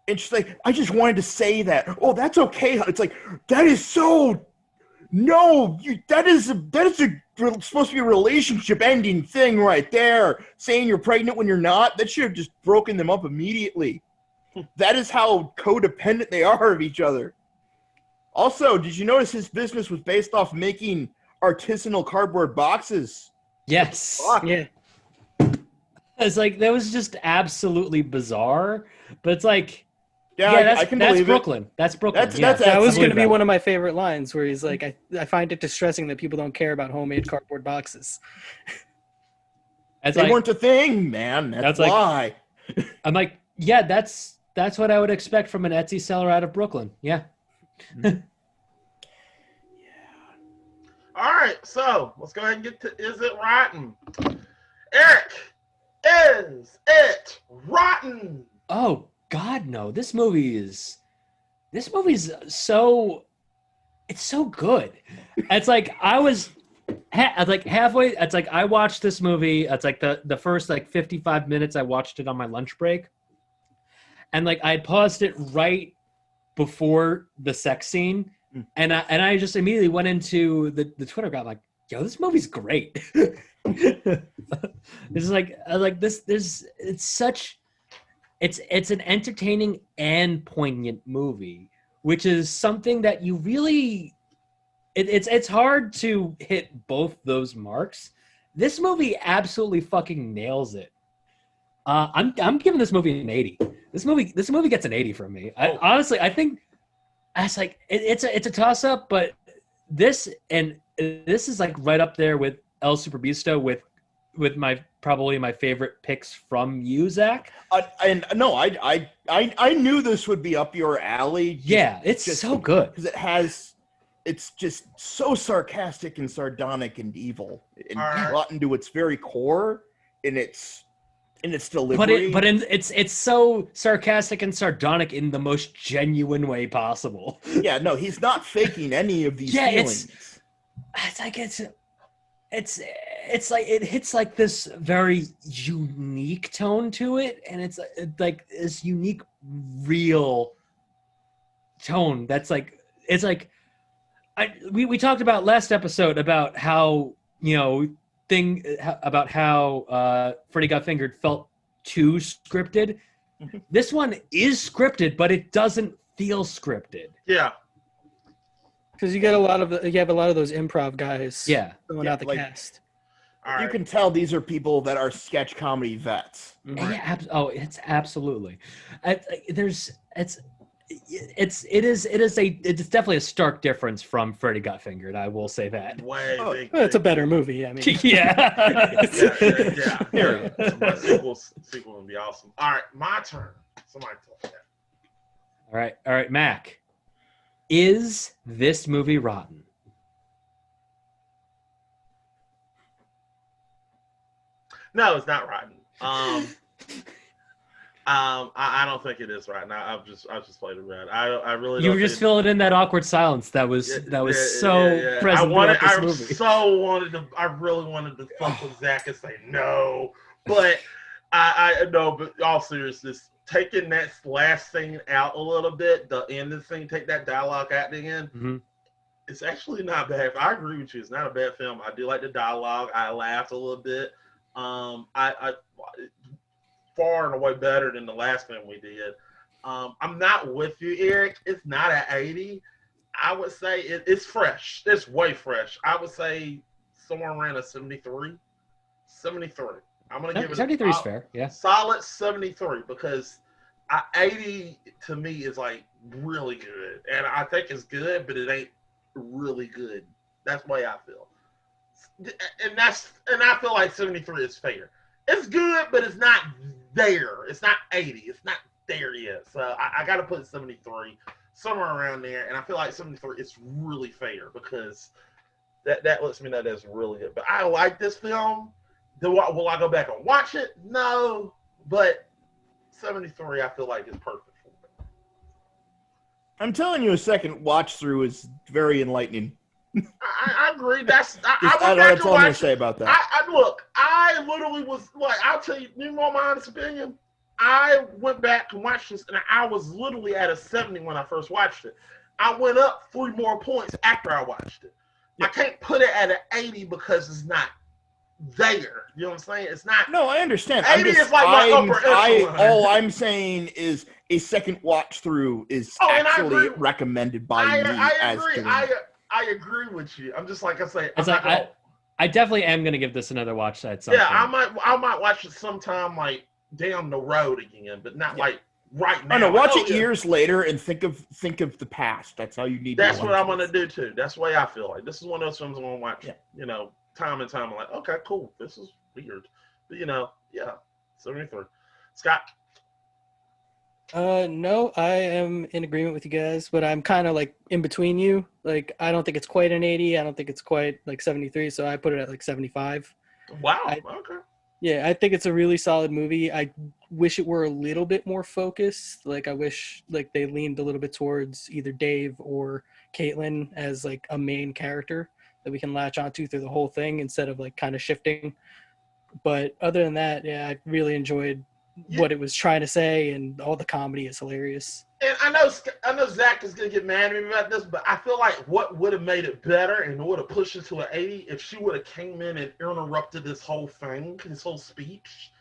and she's like, I just wanted to say that. Oh, that's okay. It's like, that is so, no, that is supposed to be a relationship ending thing right there. Saying you're pregnant when you're not, that should have just broken them up immediately. That is how codependent they are of each other. Also, did you notice his business was based off making artisanal cardboard boxes? yes, Fuck. Yeah. it's like that was just absolutely bizarre, but it's like, Yeah, I can that's believe Brooklyn. That's Brooklyn. That's- yeah. that's That was absolutely going to be valid. one of my favorite lines where he's like, I find it distressing that people don't care about homemade cardboard boxes. It's They like, weren't a thing, man. That's That's like- why. I'm like, yeah, that's what I would expect from an Etsy seller out of Brooklyn. Yeah. All right, so let's go ahead and get to Is It Rotten? Eric, is it rotten? Oh God, no! This movie's so, it's so good. It's like I was like halfway. It's like I watched this movie. It's like the first like 55 minutes. I watched it on my lunch break, and like I paused it right before the sex scene, and I just immediately went into the Twitter account like, yo, this movie's great. It's like I was like this. It's such. It's an entertaining and poignant movie, which is something that you really. It's hard to hit both those marks. This movie absolutely fucking nails it. I'm giving this movie an 80. This movie gets an 80 from me. Honestly, I think it's like it's a toss up, but this is like right up there with El Superbeasto with my probably my favorite picks from you, Zach. And no, I knew this would be up your alley. Yeah, it's just so good. because it's just so sarcastic and sardonic and evil and Alright. rotten to its very core, and its delivery. But it's so sarcastic and sardonic in the most genuine way possible. yeah, no, he's not faking any of these Yeah, feelings. It's like it's like it hits like this very unique tone to it, and it's like this unique real tone that's like it's like we talked about last episode about how about how Freddy Got Fingered felt too scripted. Mhm. This one is scripted, but it doesn't feel scripted. Yeah. Because you have a lot of those improv guys Yeah. throwing Yeah, out the like- cast. All right. You can tell these are people that are sketch comedy vets. Yeah, it's absolutely. It's definitely a stark difference from Freddy Got Fingered. I will say that. Way Oh, big. Well, it's a big- better movie. I mean, Yeah. Yeah. Period. My sequel would be awesome. All right, my turn. Somebody tell me that. All right, Mac. Is this movie rotten? No, it's not rotten. I don't think it is right now. I've just played it right. I really You don't were just think filling in that awkward silence that was so present throughout this movie. I really wanted to fuck with Zach and say no, but I no. But all seriousness, taking that last scene out a little bit, the end of the scene, take that dialogue out the end. Mm-hmm. It's actually not bad. I agree with you. It's not a bad film. I do like the dialogue. I laughed a little bit. I far and away better than the last film we did. I'm not with you, Eric. It's not at 80. I would say it's fresh. It's way fresh. I would say somewhere around a 73. 73. I'm gonna give it 73 is fair. Yeah. Solid 73 because 80 to me is like really good, and I think it's good, but it ain't really good. That's the way I feel, and I feel like 73 is fair. It's good, but it's not there. It's not 80. It's not there yet. So I got to put 73 somewhere around there, and I feel like 73 is really fair because that lets me know that's really good. But I like this film. Will I go back and watch it? No, but 73 I feel like is perfect for me. I'm telling you, a second watch through is very enlightening. I agree. That's all I'm going to say about that. I literally was like, I'll tell you, you know my honest opinion? I went back and watched this, and I was literally at a 70 when I first watched it. I went up 3 more points after I watched it. Yeah. I can't put it at an 80 because it's not there. You know what I'm saying? It's not. No, I understand. 80 is like my upper echelon. All I'm saying is a second watch through is actually recommended by me. I agree with you. I'm just like I say. It's like I definitely am gonna give this another watch at some point. I might watch it sometime like down the road again, but not like right now. No, watch it years later and think of the past. That's how you need. That's what I'm gonna do too. That's the way I feel like. This is one of those films I'm gonna watch. Yeah. You know, time and time. I'm like, okay, cool. This is weird, but you know, yeah. 73. Scott. No, I am in agreement with you guys, but I'm kind of like in between you. Like, I don't think it's quite an 80. I don't think it's quite like 73. So I put it at like 75. Wow. Okay. Yeah, I think it's a really solid movie. I wish it were a little bit more focused. Like, I wish like they leaned a little bit towards either Dave or Caitlin as like a main character that we can latch onto through the whole thing instead of like kind of shifting. But other than that, yeah, I really enjoyed what it was trying to say, and all the comedy is hilarious. And I know Zach is gonna get mad at me about this, but I feel like what would have made it better and would have pushed it to an 80 if she would have came in and interrupted this whole thing, this whole speech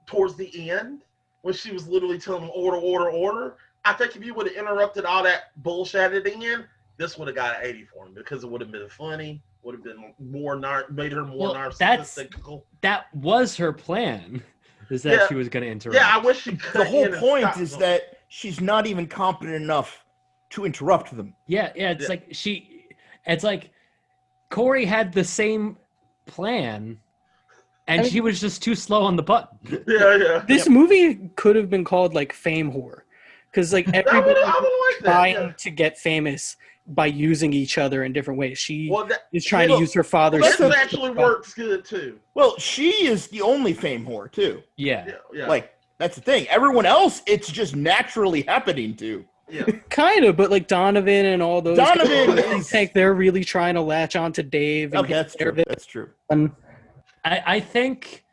towards the end when she was literally telling them order. I think if you would have interrupted all that bullshit at the end, this would have got an 80 for him because it would have been funny, would have been more made her more narcissistic. That was her plan. Is that she was going to interrupt? Yeah, I wish she could. The whole point is that she's not even competent enough to interrupt them. Yeah. It's like Corey had the same plan, and she was just too slow on the button. Yeah. This movie could have been called like Fame Whore, because like everybody trying to get famous by using each other in different ways. She is trying to use her father's. This actually works good too. Well, she is the only fame whore too. Yeah. Like that's the thing. Everyone else, it's just naturally happening to. Yeah. Kind of, but like Donovan and all those. They're really trying to latch on to Dave. Okay, that's true. That's true. I think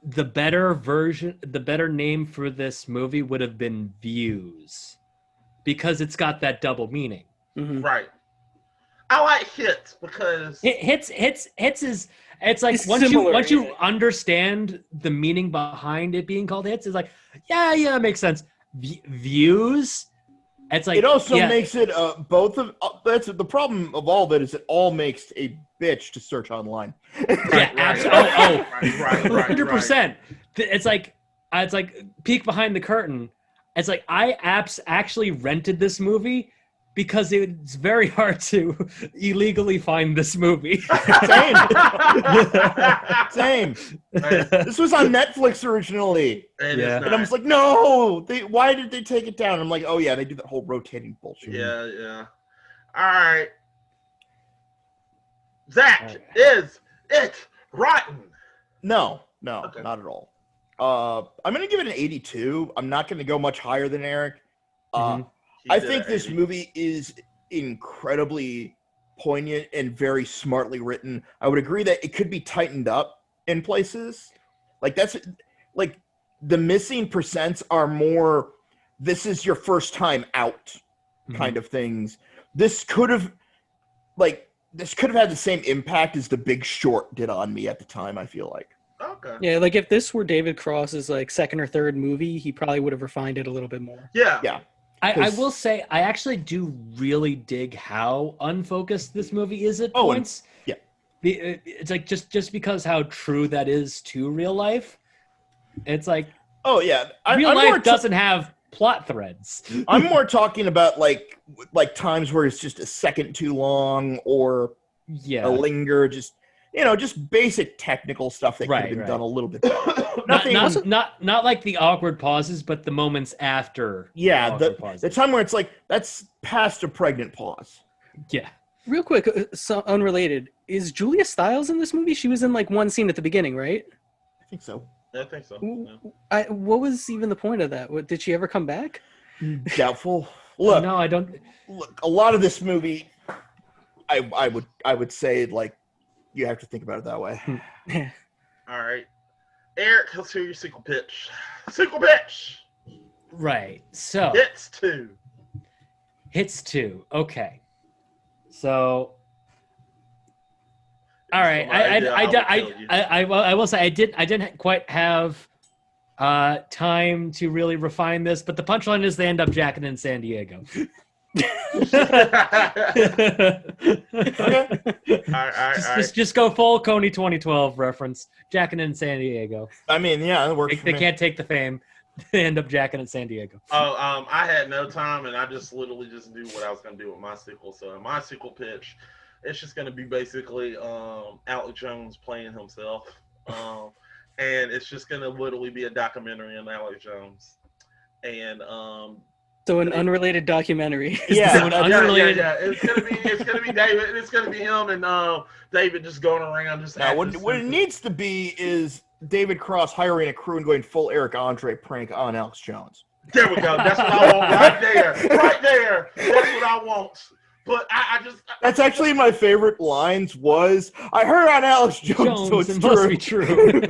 the better name for this movie would have been Views, because it's got that double meaning. Mm-hmm. Right. I like Hits because hits is it's like once you understand the meaning behind it being called Hits, it's like yeah, it makes sense. Views, it's like it also makes it both of that's the problem of all that is it all makes a bitch to search online. Yeah, absolutely. Right, 100%. It's like peek behind the curtain. It's like I actually rented this movie because it's very hard to illegally find this movie. Same. This was on Netflix originally. And I was like, no, why did they take it down? I'm like, oh yeah, they do that whole rotating bullshit. Yeah. All right. Zach, is it rotten? No, not at all. I'm gonna give it an 82. I'm not gonna go much higher than Eric. Mhm. He I did think a this 80. movie is incredibly poignant and very smartly written. I would agree that it could be tightened up in places. Like that's like the missing percents are more this is your first time out kind of things. This could have had the same impact as The Big Short did on me at the time, I feel like. Okay. Yeah, like if this were David Cross's like second or third movie, he probably would have refined it a little bit more. Yeah. Yeah. I 'Cause- will say I actually do really dig how unfocused this movie is at Oh, and- points. yeah. It's like just because how true that is to real life. It's like Oh yeah. real I'm more life doesn't have plot threads. I'm more talking about like times where it's just a second too long or Yeah. a linger, just just basic technical stuff that could have Right, been right. done a little bit better. Not, Nothing. not like the awkward pauses, but the moments after. Yeah, awkward the pauses. time where it's like that's past a pregnant pause. Yeah. Real quick, so unrelated, is Julia Stiles in this movie? She was in like one scene at the beginning, right? I think so. I think so. Ooh. Yeah. What was even the point of that? What, did she ever come back? Doubtful. Look, No, I don't. a lot of this movie, I would say like you have to think about it that way. All right. Eric, let's hear your sequel pitch. Sequel pitch. Right. So Hits 2. hits 2. Okay. So. All right. I will say I didn't quite have time to really refine this, but the punchline is they end up jacking in San Diego. Just go full Coney 2012 reference. Jacking in San Diego. I mean, yeah, it works. They can't take the fame. They end up jacking in San Diego. I had no time, and I just literally just knew what I was going to do with my sequel. So in my sequel pitch, it's just going to be basically Alex Jones playing himself. And it's just going to literally be a documentary on Alex Jones. And So an unrelated documentary. Yeah. Unrelated. yeah. It's gonna be David. It's gonna be him and David just going around just. Now, acting what it stupid. needs to be is David Cross hiring a crew and going full Eric Andre prank on Alex Jones. There we go. That's what I want right there. Right there. That's what I want. But I just. That's actually my favorite lines was, I heard on Alex Jones, so it's it true. must be true.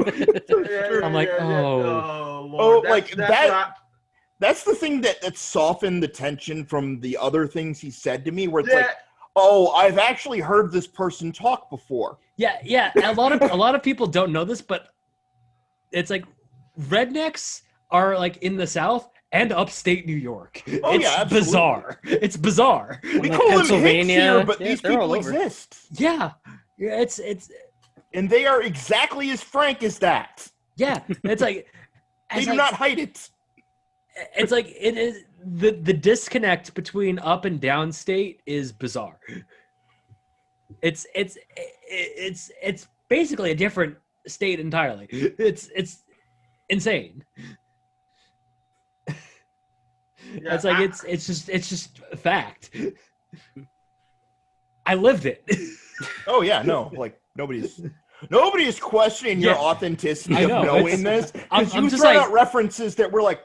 Yeah, I'm like, yeah. Oh, Lord. like that's that- what That's the thing that softened the tension from the other things he said to me, where it's Yeah. like, oh, I've actually heard this person talk before. Yeah. A lot of people don't know this, but it's like rednecks are like in the South and upstate New York. Oh, It's yeah, absolutely. bizarre. It's bizarre. We Like call them hicks Pennsylvania. here, but Yeah, these they're all people over. exist. Yeah. It's And they are exactly as frank as that. yeah. It's like They it's do like, not hide it. it's like it is the disconnect between up and downstate is bizarre. It's basically a different state entirely. It's insane. Yeah, It's like it's just a fact. I lived it. Oh yeah, no, like nobody is questioning your Yeah. authenticity I of know, knowing it's- this. I'm Because you just throw like- out references that were like,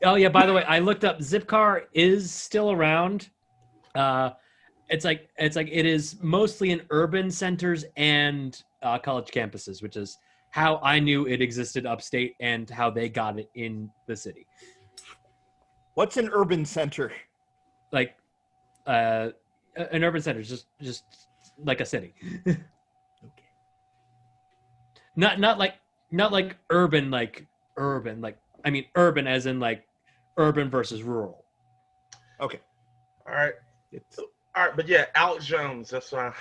Oh yeah, by the way, I looked up Zipcar is still around. It's like it is mostly in urban centers and college campuses, which is how I knew it existed upstate and how they got it in the city. what's an urban center? Like an urban center is just like a city. Not like urban like I mean urban as in like urban versus rural. Okay. All right. It's, All right, but yeah, Alex Jones. That's my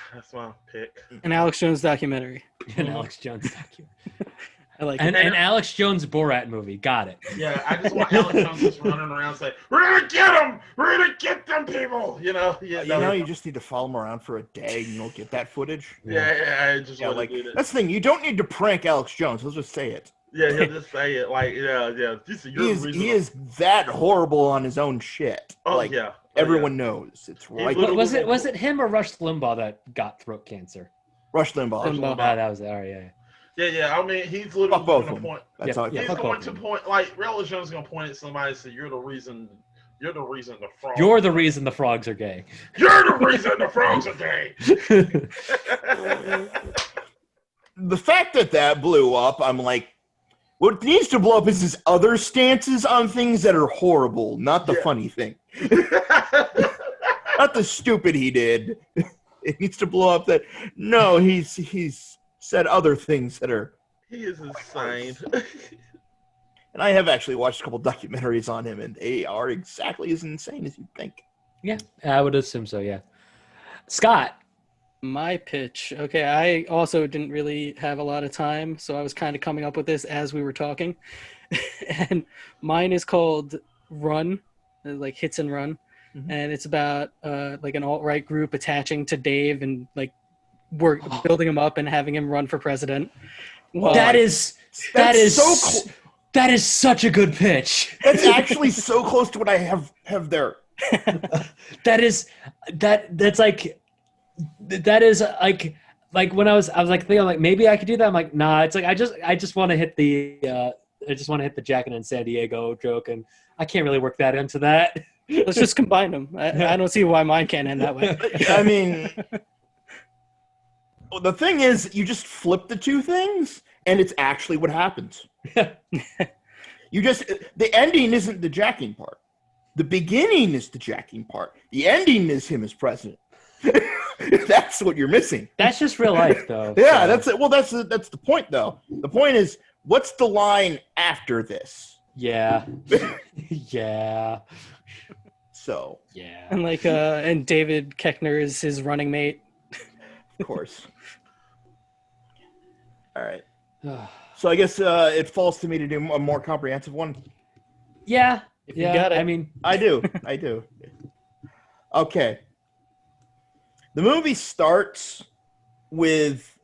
pick. An Alex Jones documentary. An Alex Jones document. I like And it. an Alex Jones Borat movie. Got it. Yeah, I just want Alex Jones just running around saying, "We're gonna get them! We're gonna get them people!" You know, you just need to follow them around for a day and you'll get that footage. yeah. I just Yeah, want like to do that. that's the thing. You don't need to prank Alex Jones. He'll just say it. Yeah, he'll just say it like, yeah. This is your reason. He is that horrible on his own shit. Oh like yeah. everyone knows. It's right. literally- Was it him or Rush Limbaugh that got throat cancer? Rush Limbaugh. Limbaugh. That was all right. Yeah. Yeah. I mean, he's literally Fuck both going of to them. point. That's Yeah, all. yeah, He's fuck going both to of them. point like Rella Jones is going to point at somebody and say, "You're the reason. You're the reason the frogs. You're the reason the frogs are gay. You're the reason the frogs are gay." The fact that blew up, I'm like, what needs to blow up is his other stances on things that are horrible, not the Yeah. funny thing. Not the stupid he did. It needs to blow up that, no, he's said other things that are, He is insane. and I have actually watched a couple documentaries on him, and they are exactly as insane as you'd think. Yeah, I would assume so. Yeah, Scott. My pitch. Okay, I also didn't really have a lot of time, so I was kind of coming up with this as we were talking. And mine is called Run, like Hits and Run. Mhm. And it's about like an alt-right group attaching to Dave and like building him up and having him run for president. Well, that is so that is such a good pitch. That's actually so close to what I have there. That's like when I was like thinking like maybe I could do that. I'm like, nah, it's like I just want to hit the Jack and San Diego joke, and I can't really work that into that. let's just combine them. I don't see why mine can't end that way. I mean, the thing is, you just flip the two things, and it's actually what happens. The ending isn't the jacking part. The beginning is the jacking part. The ending is him as president. That's what you're missing. That's just real life, though. Yeah, so. that's it. Well, that's the point, though. The point is, what's the line after this? Yeah, yeah, So, yeah. And like and David Koechner is his running mate. of course. All right. So I guess it falls to me to do a more comprehensive one. Yeah, If you yeah. got it. I mean, I do. Okay. The movie starts with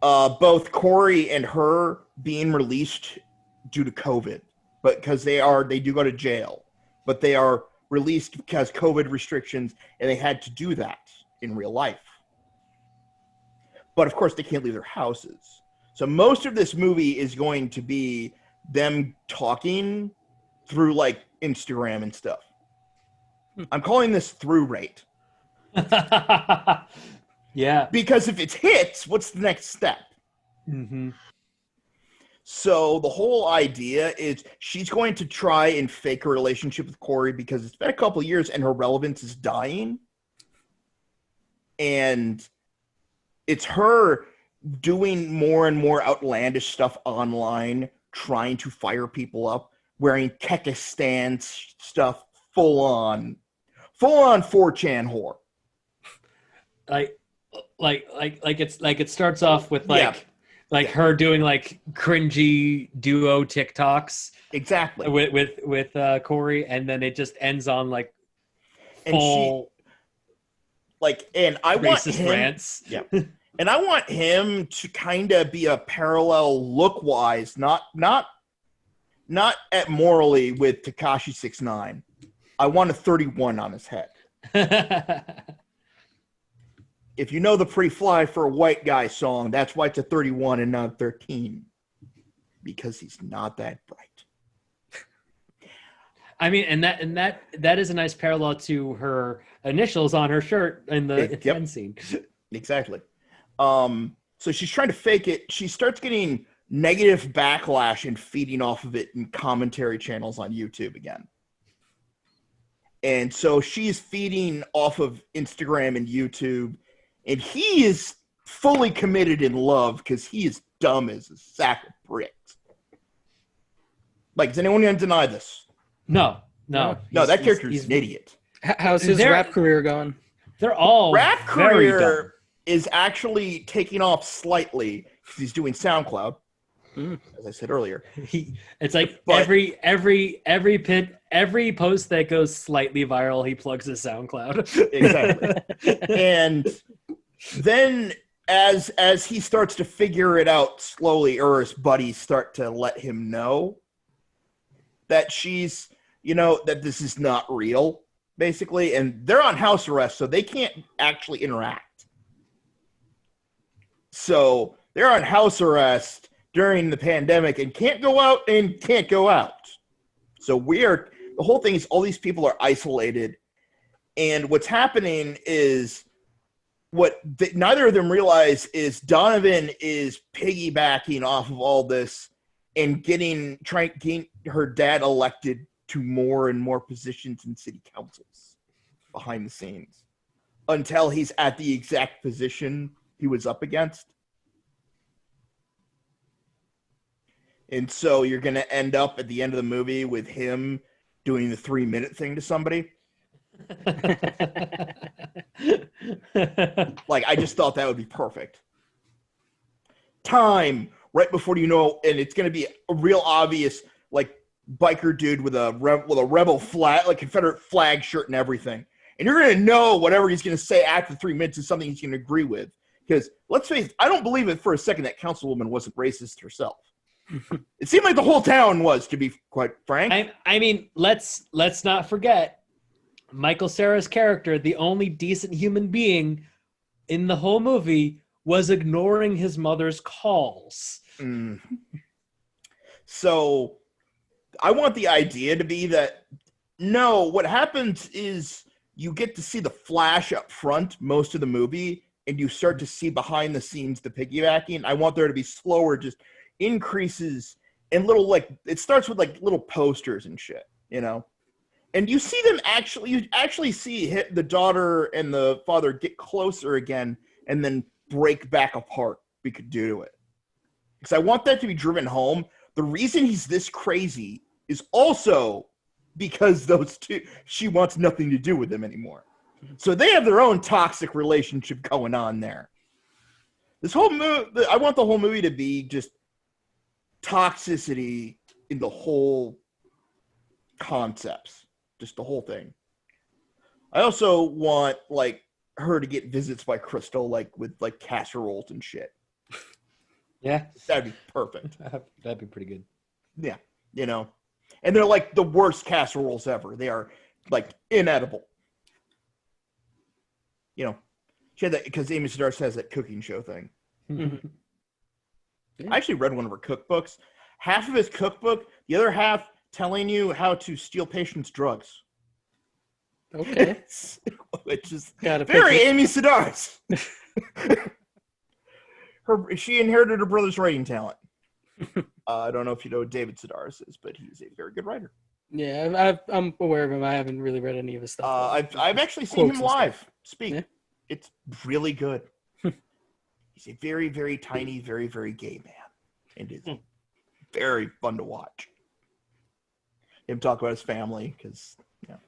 both Corey and her being released due to COVID, but because they do go to jail, but they are released because COVID restrictions, and they had to do that in real life. But of course, they can't leave their houses. So most of this movie is going to be them talking through like Instagram and stuff. I'm calling this through rate. yeah. Because if it's hits, what's the next step? Mm-hmm. So the whole idea is she's going to try and fake a relationship with Corey because it's been a couple of years and her relevance is dying. And it's her doing more and more outlandish stuff online, trying to fire people up, wearing Kekistan stuff, full on 4chan whore. It starts off with her doing like cringy duo TikToks Exactly. with Corey, and then it just ends on like And full and I want racist him, rants. Yeah. And I want him to kind of be a parallel look-wise, not at morally with Tekashi 6ix9ine. I want a 31 on his head. If you know the Pre-Fly for a White Guy song, that's why it's a 31 and not a 13. Because he's not that bright. I mean, and that is a nice parallel to her initials on her shirt in the Yep. end scene. Exactly. So she's trying to fake it. She starts getting negative backlash and feeding off of it in commentary channels on YouTube again. And so she's feeding off of Instagram and YouTube, and he is fully committed in love because he is dumb as a sack of bricks. Like, does anyone gonna deny this? No. No, He's- that character he's- is an idiot. How's his They're- rap career going? They're all Rap very dumb. career is actually taking off slightly because he's doing SoundCloud, as I said earlier. It's like But- every post that goes slightly viral, he plugs his SoundCloud. Exactly. And then as he starts to figure it out slowly, or his buddies start to let him know that she's, that this is not real, basically, and they're on house arrest, so they can't actually interact. So they're on house arrest during the pandemic and can't go out and can't go out. So the whole thing is all these people are isolated, and what's happening is neither of them realize is Donovan is piggybacking off of all this and trying to get her dad elected to more and more positions in city councils behind the scenes until he's at the exact position he was up against. And so you're going to end up at the end of the movie with him doing the 3-minute thing to somebody. Like, I just thought that would be perfect. Time, right before you know, and it's going to be a real obvious, like, biker dude with a rebel flag, like Confederate flag shirt and everything. And you're going to know whatever he's going to say after 3 minutes is something he's going to agree with. Because, let's face it, I don't believe it for a second that Councilwoman wasn't racist herself. It seemed like the whole town was, to be quite frank. I mean, let's not forget Michael Cera's character, the only decent human being in the whole movie, was ignoring his mother's calls. Mm. So I want the idea to be that, no, what happens is you get to see the flash up front most of the movie, and you start to see behind the scenes the piggybacking. I want there to be slower, just increases and little, like, it starts with like little posters and shit, you know? And you see them you actually see the daughter and the father get closer again and then break back apart due to it. Because I want that to be driven home. The reason he's this crazy is also because those two, she wants nothing to do with them anymore. So they have their own toxic relationship going on there. This whole movie, I want the whole movie to be just toxicity in the whole concepts, just the whole thing. I also want, like, her to get visits by Crystal, like, with, like, casseroles and shit. Yeah. That'd be perfect. That'd be pretty good. Yeah, you know. And they're, like, the worst casseroles ever. They are, like, inedible. You know, she had that because Amy Sedaris has that cooking show thing. Mhm. I actually read one of her cookbooks. Half of his cookbook, the other half telling you how to steal patients' drugs. Okay. Which is Got a very picture. Amy Sedaris. She inherited her brother's writing talent. I don't know if you know who David Sedaris is, but he's a very good writer. Yeah, I'm aware of him. I haven't really read any of his stuff. I've actually seen Quotes him and stuff. live speak. Yeah. It's really good. He's a very, very tiny, very, very gay man. And it's very fun to watch. Him talk about his family, because, you know.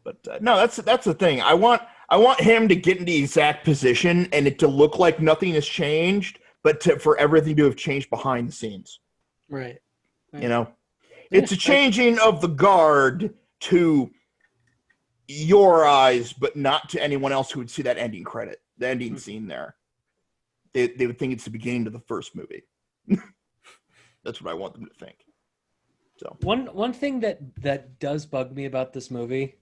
But no, that's the thing. I want him to get in the exact position and it to look like nothing has changed, but for everything to have changed behind the scenes. Right. You know? Yeah, It's a changing of the guard to your eyes, but not to anyone else who would see that ending credit, the ending scene there. They would think it's the beginning of the first movie. That's what I want them to think. So One thing that does bug me about this movie,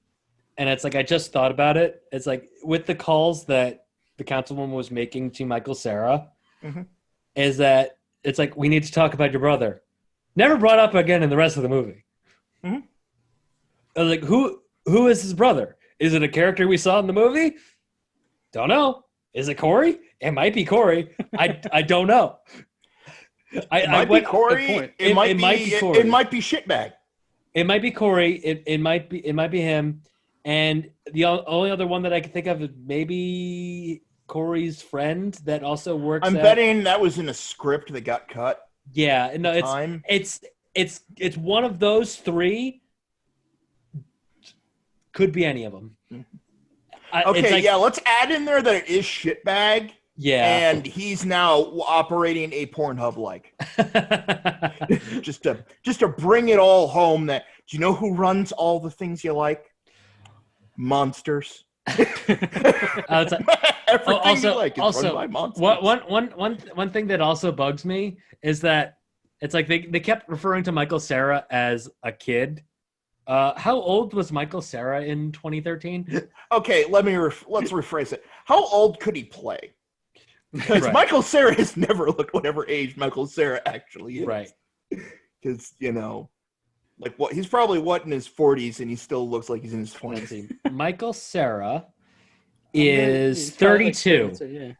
and it's like I just thought about it, it's like with the calls that the councilwoman was making to Michael Cera, is that it's like, we need to talk about your brother. Never brought up again in the rest of the movie. Mhm. I was like, who is his brother? Is it a character we saw in the movie? Don't know. Is it Corey? It might be Corey. I don't know. it might be Corey. It might be Corey. It might be Shitbag. It might be Corey. It might be him. And the only other one that I can think of is maybe Corey's friend that also works. I'm betting that was in a script that got cut. Yeah, no, Time. it's one of those three. Could be any of them. Okay, yeah, let's add in there that it is Shitbag. Yeah, And he's now operating a Pornhub like. just to bring it all home. That, do you know who runs all the things you like? Monsters. Everything you like is run by monsters. One thing that also bugs me is that it's like they kept referring to Michael Cera as a kid. How old was Michael Cera in 2013? Okay, let's rephrase it. How old could he play? Because Right. Michael Cera has never looked whatever age Michael Cera actually is. Right. Because, he's probably in his 40s and he still looks like he's in his Let's 20s. see. Michael Cera He's is probably like 32. 32, yeah.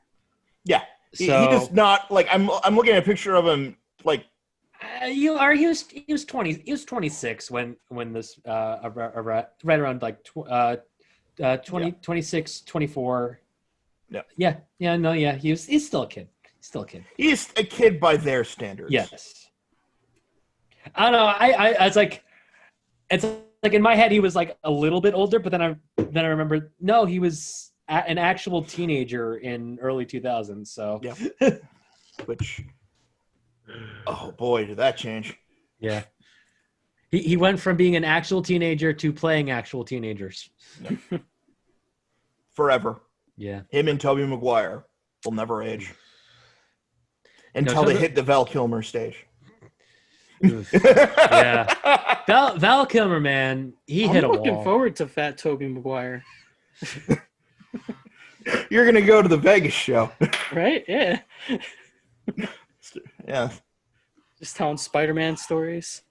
Yeah. He So does not, I'm looking at a picture of him, he was 20. He was 26 when this right around like 20, 26, 24. Yeah. Yeah. He's still a kid. he's a kid by their standards. Yes. I don't know. I was like, it's like in my head he was like a little bit older, but then I remember no, he was an actual teenager in early 2000s. So Yeah. Which, oh boy, did that change. yeah. He went from being an actual teenager to playing actual teenagers. Forever. Yeah. Him and Tobey Maguire will never age. Until Tobey- they hit the Val Kilmer stage. Yeah. Val Kilmer, man, he hit a I'm looking wall. forward to Fat Tobey Maguire. You're going to go to the Vegas show. Right? Yeah. Yeah. Just telling Spider-Man stories.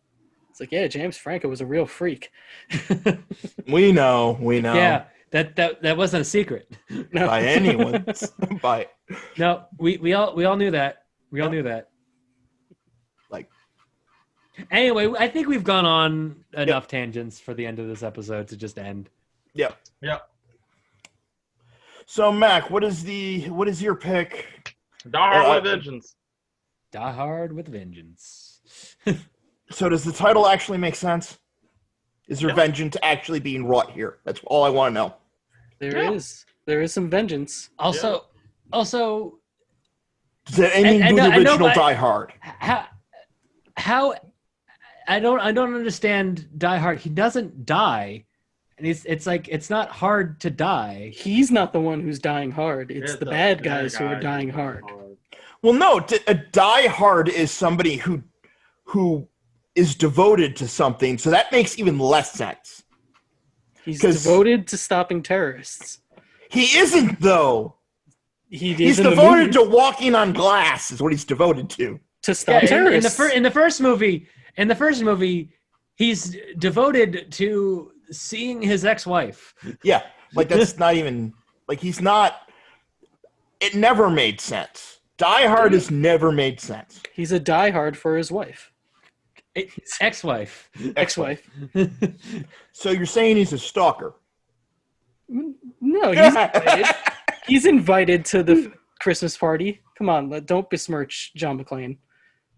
It's like, yeah, James Franco was a real freak. We know. Yeah, that wasn't a secret. No. By anyone's. By, No, we all knew that. We all knew that. like, Anyway, I think we've gone on enough tangents for the end of this episode to just end. yeah. Yep. So, Mac, what is your pick? Die Hard with Vengeance. Die Hard with Vengeance. So, does the title actually make sense? Is there Yep. vengeance actually being wrought here? That's all I want to know. There is some vengeance. Also, Does that anything And- do and the I know, original but- Die Hard? how I don't understand Die Hard. He doesn't die, and it's like it's not hard to die. He's not the one who's dying hard. It's the bad guys who are guy dying who's hard. Well, no. A Die Hard is somebody who is devoted to something, so that makes even less sense. He's 'Cause- devoted to stopping terrorists. He isn't, though. He's He's in the devoted movie to walking on glass. Is what he's devoted to. to stop in terrorists. the first movie, he's devoted to seeing his ex-wife. Yeah, like that's not even like he's not. It never made sense. Die Hard has never made sense. He's a diehard for his wife, Ex-wife. ex-wife. So you're saying he's a stalker? No, he's invited. He's invited to the Christmas party. Come on, don't besmirch John McClane.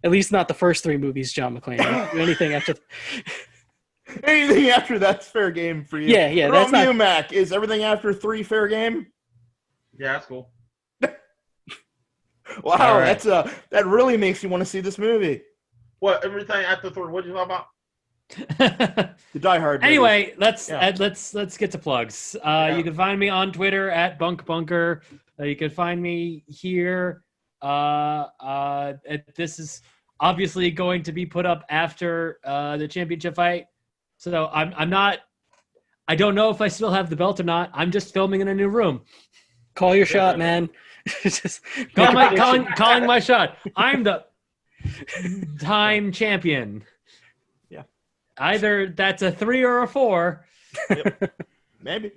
At least not the first three movies, John McClane. Don't do anything after. Anything after that's fair game for you. Yeah, What that's about not. you, Mac? Is everything after 3 fair game? Yeah, that's cool. Wow, All right. that really makes you want to see this movie. What, everything after 3? What you talking about? The Die Hard. movies. Anyway, let's Yeah. let's get to plugs. Yeah. You can find me on Twitter at BunkBunker. You can find me here. This is obviously going to be put up after the championship fight, so I'm not. I don't know if I still have the belt or not. I'm just filming in a new room. Call your shot, man. Just Calling make a my, prediction. calling my shot. I'm the time champion. Yeah. Either that's a 3 or a 4. Maybe.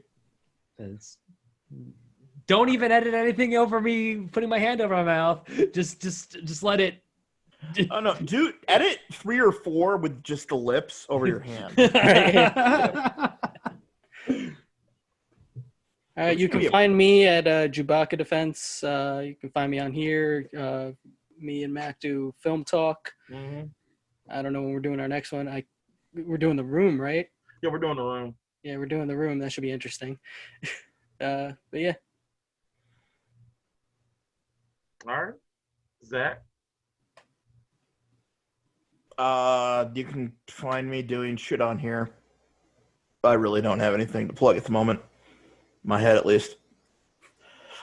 Don't even edit anything over me putting my hand over my mouth. Just let it. Oh no, dude! Edit 3 or 4 with just the lips over your hand. You can find me at Chewbacca Defense. You can find me on here. Me and Mac do film talk. Mm-hmm. I don't know when we're doing our next one. We're doing the room, right? Yeah, we're doing the room. Yeah, we're doing the room. That should be interesting. But yeah, All right. Zach? You can find me doing shit on here. I really don't have anything to plug at the moment. My head, at least.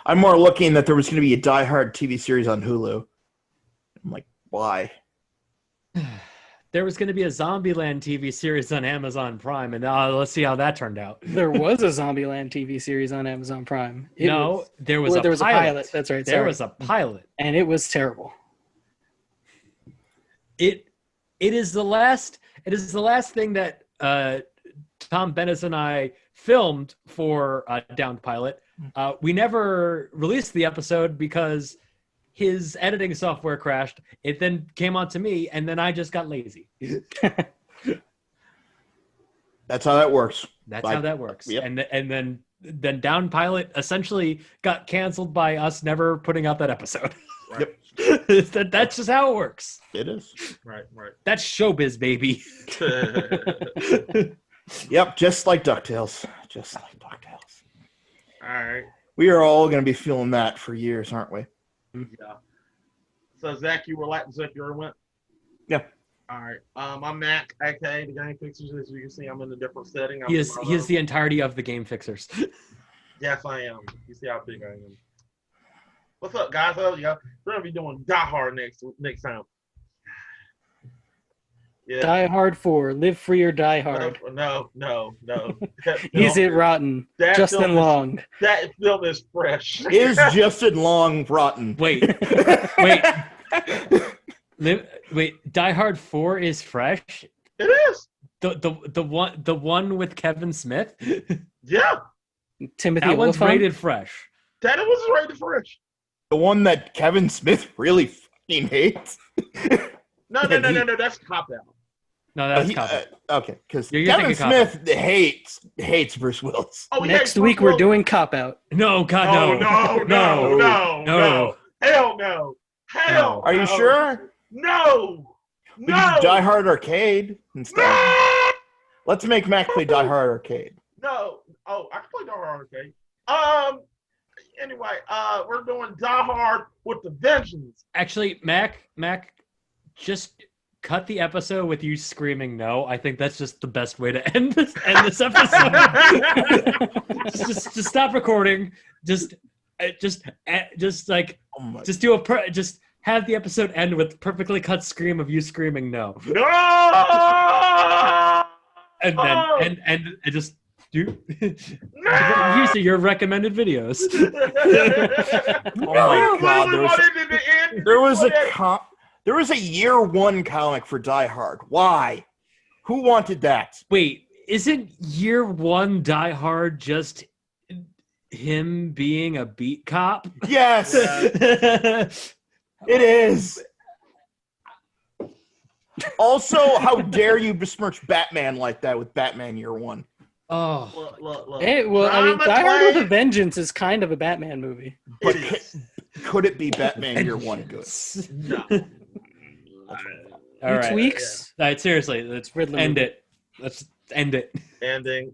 I'm more looking that there was going to be a Die Hard TV series on Hulu. I'm like, why? there was going to be a Zombieland TV series on Amazon Prime, and let's see how that turned out. There was a Zombieland TV series on Amazon Prime. There was There a was a pilot. pilot. That's right. There Sorry. was a pilot. And it was terrible. It is the last thing that Tom Bennis and I filmed for Downed Pilot. We never released the episode because his editing software crashed. It then came on to me, and then I just got lazy. That's how that works. That's how that works. Yep. And then Downed Pilot essentially got canceled by us never putting out that episode. Right. That's just how it works. It is. Right. That's showbiz, baby. Yep, just like DuckTales. Just like DuckTales. All right. We are all going to be feeling that for years, aren't we? Yeah. So Zach, you went. Yeah. All right. I'm Mac, aka the Game Fixers. As you can see, I'm in a different setting. He is the entirety of the Game Fixers. Yes, I am. You see how big I am. What's up, guys? Oh, yeah. We're gonna be doing Die Hard next time. Yeah. Die Hard 4. Live Free or Die Hard. No. Is it rotten? That Justin film is- Long. That film is fresh. Is Justin Long rotten? Wait. Die Hard 4 is fresh. It is. The one with Kevin Smith. Yeah. Timothy That one's Olyphant. rated fresh. That was rated fresh. The one that Kevin Smith really fucking hates? No. That's Cop Out. No, that's cop. Okay, because You're Kevin thinking Cop Smith hates Bruce Willis. Oh, he Next hates week Bruce we're Willis. doing Cop Out. No, God, Oh, no. Hell no. Hell. Are you no. sure? No. We No. can do Die Hard Arcade instead. No. Let's make Mac play Die Hard Arcade. No. Oh, I can play Die Hard Arcade. Anyway, we're doing Die Hard with the Vengeance. Actually, Mac, just cut the episode with you screaming no. I think that's just the best way to end this episode. just stop recording. Just like Oh my just do just have the episode end with perfectly cut scream of you screaming no, No. and then and just do. No. Use your recommended videos. Oh my God, there was a year one comic for Die Hard. Why? Who wanted that? Wait, isn't year one Die Hard just him being a beat cop? Yes, it is. Also, how dare you besmirch Batman like that with Batman Year One? Oh, Look. Hey, well, I mean, Drama Die Hard with a Queen. Vengeance is kind of a Batman movie. But It is. could it be Batman Year One good? No. all right. Tweaks. All right, seriously, let's Riddler end movie. it. Let's end it. Ending.